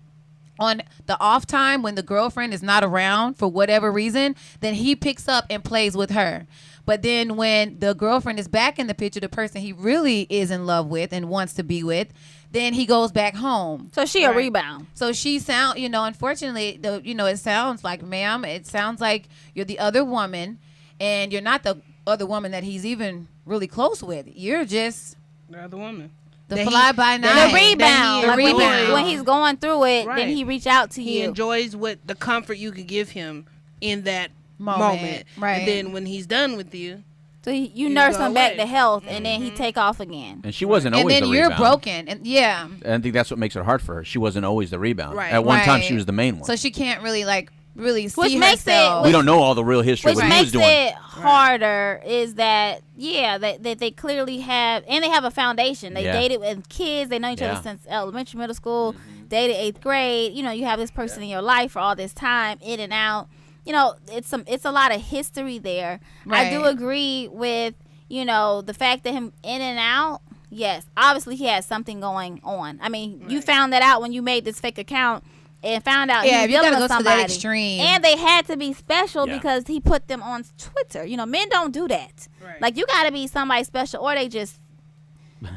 Speaker 3: on the off time when the girlfriend is not around for whatever reason, then he picks up and plays with her. But then when the girlfriend is back in the picture, the person he really is in love with and wants to be with, then he goes back home.
Speaker 2: So she a rebound.
Speaker 3: So she unfortunately, it sounds like, ma'am, it sounds like you're the other woman, and you're not the other woman that he's even really close with. You're just
Speaker 4: The other woman.
Speaker 3: the fly by night.
Speaker 2: The rebound.
Speaker 3: The
Speaker 2: Like
Speaker 3: rebound.
Speaker 2: when he's going through it,
Speaker 4: Right.
Speaker 2: then he reach out to
Speaker 4: He
Speaker 2: you.
Speaker 4: enjoys what the comfort you could give him in that
Speaker 3: Moment.
Speaker 4: moment.
Speaker 3: Right.
Speaker 4: And then when he's done with you,
Speaker 2: So you
Speaker 4: You
Speaker 2: nurse
Speaker 4: go
Speaker 2: him back
Speaker 4: away.
Speaker 2: to health, and then he take off again.
Speaker 5: And she wasn't
Speaker 3: And
Speaker 5: always
Speaker 3: then
Speaker 5: the
Speaker 3: you're
Speaker 5: rebound.
Speaker 3: broken. And yeah.
Speaker 5: And I think that's what makes it hard for her. She wasn't always the rebound.
Speaker 4: Right.
Speaker 5: At one time,
Speaker 3: Right.
Speaker 5: she was the main one.
Speaker 3: So she can't really see
Speaker 2: Which makes
Speaker 3: herself.
Speaker 5: We don't know all the real history of
Speaker 2: Which
Speaker 5: what he was
Speaker 2: makes
Speaker 5: doing.
Speaker 2: it harder is that that they clearly have, and they have a foundation. They
Speaker 5: Yeah.
Speaker 2: dated with kids. They know each
Speaker 5: Yeah.
Speaker 2: other since elementary, middle school. Dated 8th grade. You know, you have this person in your life for all this time, in and out. You know, it's a lot of history there. I do
Speaker 3: Right.
Speaker 2: agree with the fact that him in and out. Yes, obviously he has something going on. I mean, you found that out when you made this fake account. And found out
Speaker 3: Yeah,
Speaker 2: he
Speaker 3: if
Speaker 2: was
Speaker 3: you
Speaker 2: dealing
Speaker 3: gotta
Speaker 2: with
Speaker 3: go to that
Speaker 2: somebody.
Speaker 3: extreme.
Speaker 2: And they had to be special
Speaker 5: Yeah.
Speaker 2: because he put them on Twitter. You know, men don't do that.
Speaker 4: Right.
Speaker 2: Like, you got to be somebody special, or they just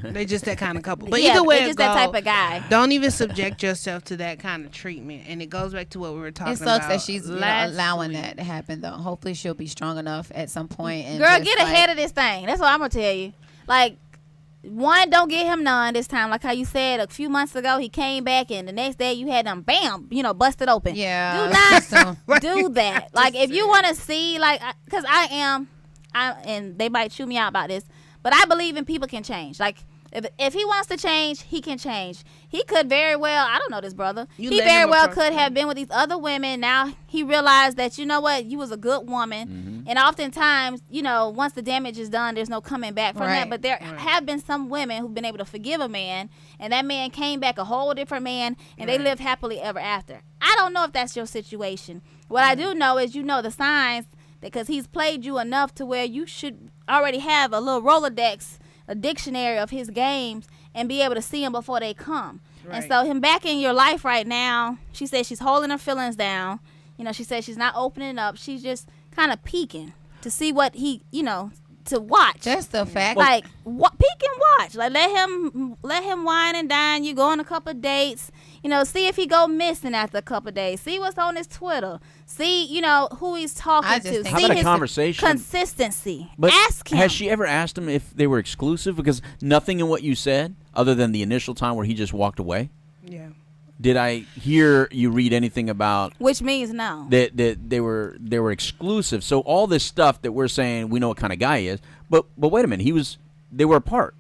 Speaker 4: they just that kind of couple. But
Speaker 2: yeah,
Speaker 4: either way,
Speaker 2: they just that type of guy.
Speaker 4: Don't even subject yourself to that kind of treatment. And it goes back to what we were talking
Speaker 3: It
Speaker 4: about.
Speaker 3: sucks that she's
Speaker 4: last
Speaker 3: allowing
Speaker 4: week.
Speaker 3: that to happen, though. Hopefully she'll be strong enough at some point. And
Speaker 2: Girl,
Speaker 3: just,
Speaker 2: get ahead of this thing. That's what I'm gonna tell you. Like, one, don't get him none this time. Like how you said a few months ago, he came back and the next day you had them, bam, busted open.
Speaker 3: Yeah.
Speaker 2: Do not do that. Like, if you want to see, like, because and they might chew me out about this, but I believe in people can change. Like, if he wants to change, he can change. He could very well, I don't know this brother.
Speaker 4: You
Speaker 2: He
Speaker 4: let
Speaker 2: very
Speaker 4: him
Speaker 2: well
Speaker 4: approach
Speaker 2: could
Speaker 4: you.
Speaker 2: have been with these other women. Now he realized that, you know what, you was a good woman. And oftentimes, once the damage is done, there's no coming back from that.
Speaker 3: Right.
Speaker 2: But there have been some women who've been able to forgive a man, and that man came back a whole different man, and they lived happily ever after. I don't know if that's your situation. What I do know is the signs, because he's played you enough to where you should already have a little Rolodex, a dictionary of his games, and be able to see them before they come. And
Speaker 4: Right.
Speaker 2: so him back in your life right now, she says she's holding her feelings down. She says she's not opening up. She's just kind of peeking to see what he, to watch.
Speaker 3: Just the fact.
Speaker 2: Like, peek and watch. Like, let him wine and dine. You go on a couple of dates. See if he go missing after a couple of days. See what's on his Twitter. See, who he's talking
Speaker 3: I just
Speaker 2: to.
Speaker 3: think-
Speaker 2: See
Speaker 5: How about a
Speaker 2: his
Speaker 5: conversation?
Speaker 2: consistency.
Speaker 5: But
Speaker 2: Ask him.
Speaker 5: has she ever asked him if they were exclusive? Because nothing in what you said, other than the initial time where he just walked away,
Speaker 4: Yeah.
Speaker 5: did I hear you read anything about
Speaker 2: Which means no.
Speaker 5: that they were exclusive? So all this stuff that we're saying, we know what kind of guy he is. But wait a minute, they were apart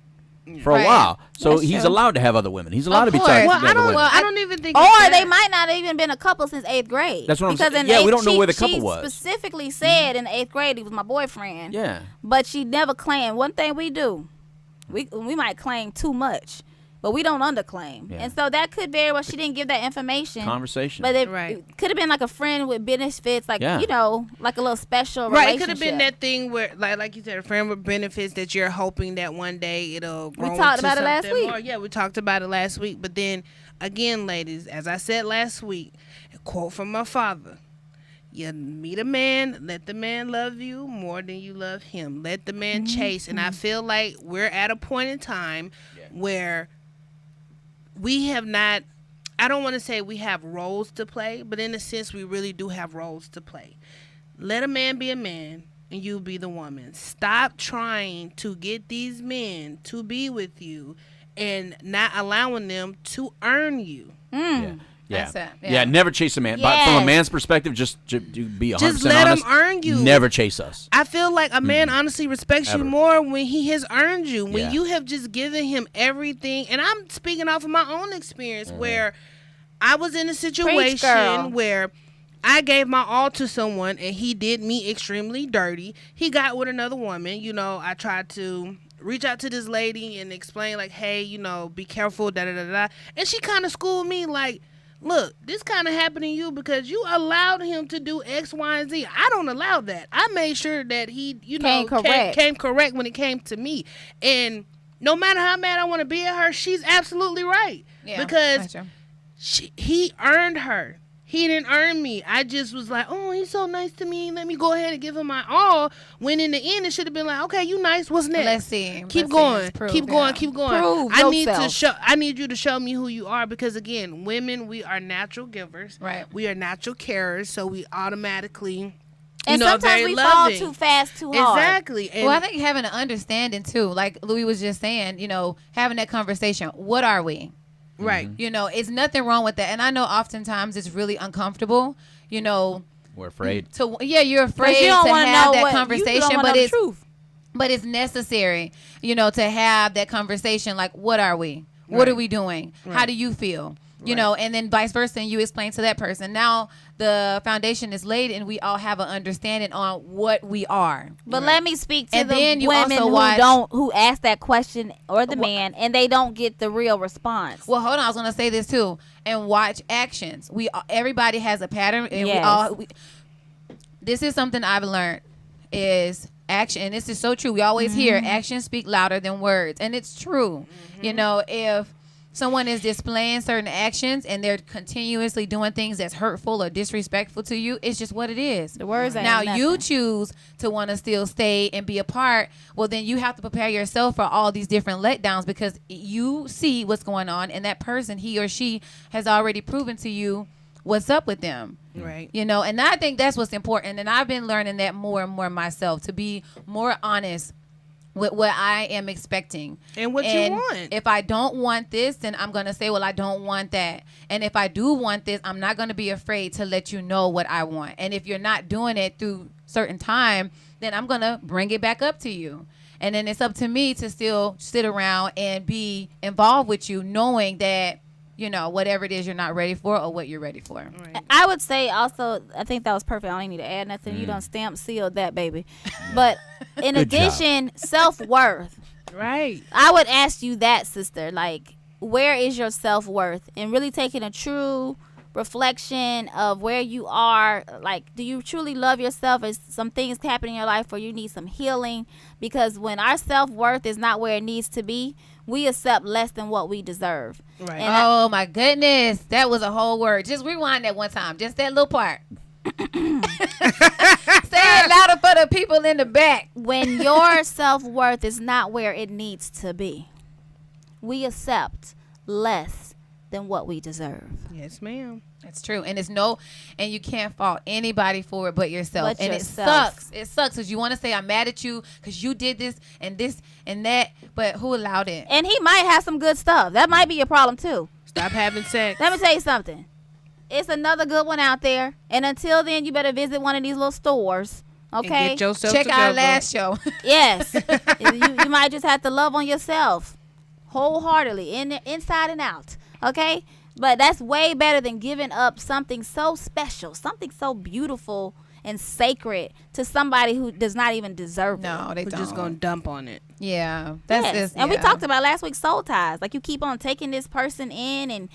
Speaker 5: for a
Speaker 3: Right.
Speaker 5: while. So
Speaker 2: That's
Speaker 5: he's
Speaker 2: true.
Speaker 5: allowed to have other women. He's allowed to be
Speaker 3: course.
Speaker 5: talking
Speaker 4: Well,
Speaker 5: to other women.
Speaker 4: I don't even think.
Speaker 2: Or
Speaker 4: it's
Speaker 2: they
Speaker 4: that.
Speaker 2: might not have even been a couple since 8th grade.
Speaker 5: That's what I'm
Speaker 2: Because
Speaker 5: saying.
Speaker 2: in
Speaker 5: Yeah, we
Speaker 2: eighth-
Speaker 5: don't know where the
Speaker 2: she
Speaker 5: couple was.
Speaker 2: specifically said in 8th grade he was my boyfriend.
Speaker 5: Yeah.
Speaker 2: But she never claimed. One thing we do, we might claim too much, but we don't underclaim.
Speaker 5: Yeah.
Speaker 2: And so that could very well, she didn't give that information.
Speaker 5: Conversation.
Speaker 2: But it
Speaker 4: Right.
Speaker 2: could have been like a friend with benefits, like,
Speaker 5: Yeah.
Speaker 2: like a little special
Speaker 4: Right, it
Speaker 2: relationship.
Speaker 4: could have been that thing where, like you said, a friend with benefits that you're hoping that one day it'll grow
Speaker 2: talked
Speaker 4: into
Speaker 2: about it last
Speaker 4: something
Speaker 2: week.
Speaker 4: more. Yeah, we talked about it last week. But then, again, ladies, as I said last week, a quote from my father: "You meet a man, let the man love you more than you love him. Let the man chase." And I feel like we're at a point in time where we have not. I don't want to say we have roles to play, but in a sense, we really do have roles to play. Let a man be a man, and you be the woman. Stop trying to get these men to be with you and not allowing them to earn you.
Speaker 5: Yeah.
Speaker 3: That's it.
Speaker 5: Yeah.
Speaker 3: Yeah.
Speaker 5: Never chase a man. But from a
Speaker 2: Yes.
Speaker 5: man's perspective, just to be 100%
Speaker 4: Just let
Speaker 5: honest,
Speaker 4: him earn you.
Speaker 5: never chase us.
Speaker 4: I feel like a man honestly respects
Speaker 5: Ever.
Speaker 4: you more when he has earned you, when
Speaker 5: Yeah.
Speaker 4: you have just given him everything. And I'm speaking off of my own experience where I was in a
Speaker 2: girl.
Speaker 4: situation where I gave my all to someone and he did me extremely dirty. He got with another woman. I tried to reach out to this lady and explain, like, hey, be careful, da-da-da-da. And she kind of schooled me like, look, this kind of happened to you because you allowed him to do X, Y, and Z. I don't allow that. I made sure that he,
Speaker 2: Came correct.
Speaker 4: came correct when it came to me. And no matter how mad I want to be at her, she's absolutely right.
Speaker 3: Yeah,
Speaker 4: Because
Speaker 3: that's true.
Speaker 4: he earned her. He didn't earn me. I just was like, oh, he's so nice to me. Let me go ahead and give him my all. When in the end, it should have been like, okay, you nice. What's next?
Speaker 3: Let's see.
Speaker 4: Keep going. Keep going. Keep going.
Speaker 2: Prove
Speaker 4: I need
Speaker 2: yourself.
Speaker 4: to show. I need you to show me who you are, because again, women, we are natural givers.
Speaker 3: Right.
Speaker 4: We are natural carers, so we automatically.
Speaker 2: And sometimes
Speaker 4: very
Speaker 2: we
Speaker 4: loving.
Speaker 2: fall too fast, too hard.
Speaker 4: Exactly. And
Speaker 3: Well, I think having an understanding too, like Louis was just saying, having that conversation. What are we?
Speaker 4: right.
Speaker 3: It's nothing wrong with that. And I know oftentimes it's really uncomfortable,
Speaker 5: We're afraid.
Speaker 3: you're afraid
Speaker 2: Because you don't
Speaker 3: to
Speaker 2: want to
Speaker 3: have
Speaker 2: know
Speaker 3: that
Speaker 2: what
Speaker 3: conversation,
Speaker 2: you don't wanna
Speaker 3: but
Speaker 2: know the
Speaker 3: it's
Speaker 2: truth.
Speaker 3: but it's necessary, to have that conversation. Like, what are we? What
Speaker 4: Right.
Speaker 3: are we doing? How
Speaker 4: Right.
Speaker 3: do you feel?
Speaker 4: Right.
Speaker 3: And then vice versa, and you explain to that person. Now the foundation is laid, and we all have an understanding on what we are.
Speaker 2: But let me speak to
Speaker 3: And
Speaker 2: the
Speaker 3: then you
Speaker 2: women
Speaker 3: also
Speaker 2: who ask that question, or the man, and they don't get the real response.
Speaker 3: Well, hold on. I was gonna say this too, and watch actions. Everybody has a pattern, and
Speaker 2: Yes.
Speaker 3: this is something I've learned is action, and this is so true. We always hear actions speak louder than words, and it's true. If someone is displaying certain actions and they're continuously doing things that's hurtful or disrespectful to you, it's just what it is.
Speaker 2: The words ain't
Speaker 3: Now
Speaker 2: nothing.
Speaker 3: you choose to want to still stay and be a part. Well, then you have to prepare yourself for all these different letdowns, because you see what's going on, and that person, he or she, has already proven to you what's up with them.
Speaker 4: Right.
Speaker 3: And I think that's what's important. And I've been learning that more and more myself, to be more honest with what I am expecting.
Speaker 4: And what you want.
Speaker 3: If I don't want this, then I'm going to say, well, I don't want that. And if I do want this, I'm not going to be afraid to let you know what I want. And if you're not doing it through certain time, then I'm going to bring it back up to you. And then it's up to me to still sit around and be involved with you, knowing that, whatever it is you're not ready for or what you're ready for.
Speaker 4: Right.
Speaker 2: I would say also, I think that was perfect. I don't need to add nothing. You done stamp sealed that, baby. But in
Speaker 5: Good job.
Speaker 2: addition, self-worth.
Speaker 4: Right.
Speaker 2: I would ask you that, sister. Like, where is your self-worth? And really taking a true reflection of where you are. Like, do you truly love yourself? Is some things happening in your life where you need some healing? Because when our self-worth is not where it needs to be, we accept less than what we deserve.
Speaker 4: Right.
Speaker 2: And
Speaker 3: Oh my goodness, that was a whole word. Just rewind that one time, just that little part. Say it louder for the people in the back.
Speaker 2: when your self-worth is not where it needs to be, we accept less than what we deserve.
Speaker 4: Yes, ma'am.
Speaker 3: That's true, and and you can't fault anybody for it but yourself.
Speaker 2: But
Speaker 3: and
Speaker 2: yourself.
Speaker 3: it sucks because you want to say I'm mad at you because you did this and that, but who allowed it?
Speaker 2: And he might have some good stuff. That might be your problem too.
Speaker 4: Stop having sex.
Speaker 2: Let me tell you something. It's another good one out there. And until then, you better visit one of these little stores.
Speaker 4: And
Speaker 2: Okay?
Speaker 4: get yourself
Speaker 3: Check our
Speaker 4: together.
Speaker 3: last show.
Speaker 2: Yes. you might just have to love on yourself wholeheartedly, inside and out. Okay? But that's way better than giving up something so special, something so beautiful and sacred to somebody who does not even deserve it.
Speaker 3: No, they
Speaker 4: We're
Speaker 3: don't.
Speaker 4: just gonna dump on it.
Speaker 3: Yeah, that's
Speaker 2: Yes.
Speaker 3: just.
Speaker 2: And we
Speaker 3: yeah.
Speaker 2: talked about last week soul ties. Like, you keep on taking this person in and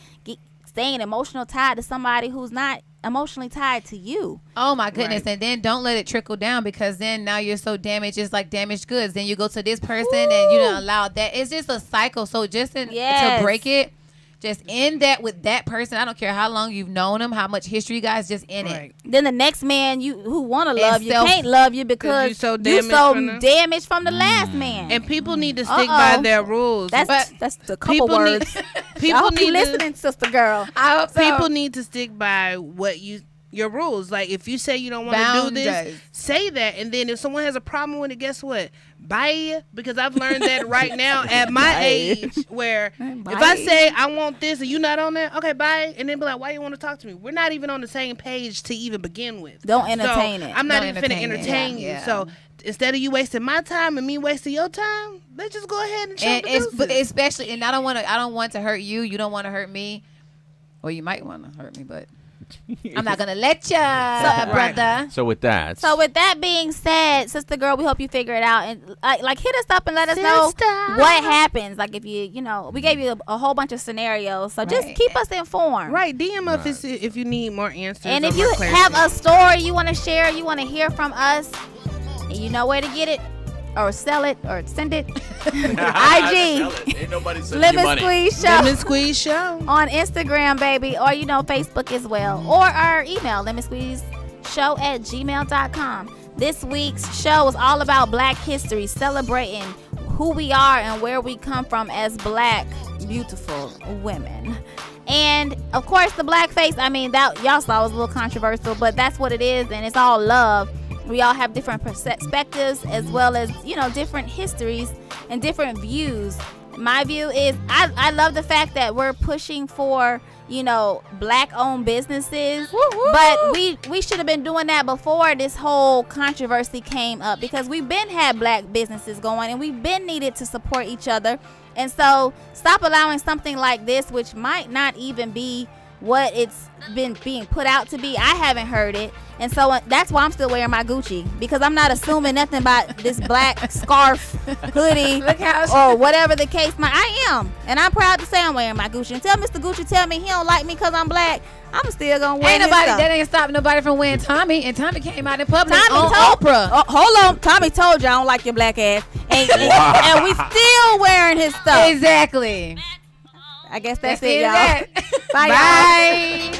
Speaker 2: staying emotional tied to somebody who's not emotionally tied to you.
Speaker 3: Oh my goodness!
Speaker 4: Right.
Speaker 3: And then don't let it trickle down, because then now you're so damaged, it's like damaged goods. Then you go to this person and you don't allow that. It's just a cycle. So just to break it, just end that with that person. I don't care how long you've known them, how much history you guys, just end
Speaker 4: Right.
Speaker 3: it.
Speaker 2: Then the next man who want to love you
Speaker 3: self-
Speaker 2: can't love you because
Speaker 4: you so
Speaker 2: you
Speaker 4: damaged
Speaker 2: so
Speaker 4: from them.
Speaker 2: damaged from the last man.
Speaker 4: And people need to stick by their rules.
Speaker 2: That's the couple
Speaker 4: people
Speaker 2: words.
Speaker 4: Need,
Speaker 2: I
Speaker 4: people
Speaker 2: hope you
Speaker 4: need
Speaker 2: listening, sister girl.
Speaker 3: I hope so.
Speaker 4: People need to stick by what your rules. Like, if you say you don't want to do this,
Speaker 3: Boundaries.
Speaker 4: say that. And then if someone has a problem with it, guess what? Bye. Because I've learned that right now at my age, where if I say I want this and you not on that, okay, bye. And then be like, why you want to talk to me? We're not even on the same page to even begin with.
Speaker 2: Don't entertain it.
Speaker 4: I'm not
Speaker 3: Don't
Speaker 4: even finna
Speaker 3: entertain it.
Speaker 4: entertain you.
Speaker 3: Yeah.
Speaker 4: So instead of you wasting my time and me wasting your time, let's just go ahead and
Speaker 3: And
Speaker 4: jump
Speaker 3: but especially, and I don't want to hurt you. You don't want to hurt me. Well, you might want to hurt me, but I'm not gonna let you, brother.
Speaker 5: So with that,
Speaker 2: So with that being said, sister girl, we hope you figure it out, and like hit us up and let us know what happens. Like, if you we gave you a whole bunch of scenarios, so just
Speaker 3: Right.
Speaker 2: keep us informed.
Speaker 4: Right, DM us if you need more answers.
Speaker 2: And
Speaker 4: or
Speaker 2: if
Speaker 4: more
Speaker 2: you
Speaker 4: clarity.
Speaker 2: have a story you want to share, you want to hear from us, and you know where to get it, or sell it or send it. IG
Speaker 5: Ain't nobody sending you
Speaker 2: Lemon
Speaker 5: money.
Speaker 2: Squeeze Show
Speaker 4: Lemon Squeeze Show.
Speaker 2: on Instagram, baby, or Facebook as well, or our email lemonsqueezeshow@gmail.com. This week's show is all about Black history, celebrating who we are and where we come from as Black beautiful women. And of course the blackface, I mean, that y'all saw was a little controversial, but that's what it is, and it's all love. We all have different perspectives as well as, different histories and different views. My view is I love the fact that we're pushing for, Black owned businesses. Woo-hoo. But we should have been doing that before this whole controversy came up, because we've been had Black businesses going and we've been needed to support each other. And so stop allowing something like this, which might not even be what it's been being put out to be. I haven't heard it. And so that's why I'm still wearing my Gucci, because I'm not assuming nothing about this black scarf, hoodie, or whatever the case might. I am. And I'm proud to say I'm wearing my Gucci. Until Mr. Gucci tell me he don't like me because I'm Black, I'm still going to wear
Speaker 3: Ain't
Speaker 2: this
Speaker 3: nobody,
Speaker 2: stuff.
Speaker 3: that ain't stopping nobody from wearing Tommy. And Tommy came out in public on
Speaker 2: told,
Speaker 3: Oprah.
Speaker 2: hold on. Tommy told you I don't like your black ass. And we still wearing his stuff.
Speaker 3: Exactly.
Speaker 2: I guess that's
Speaker 3: That's
Speaker 2: it, y'all.
Speaker 3: that.
Speaker 2: Bye, y'all.
Speaker 3: Bye.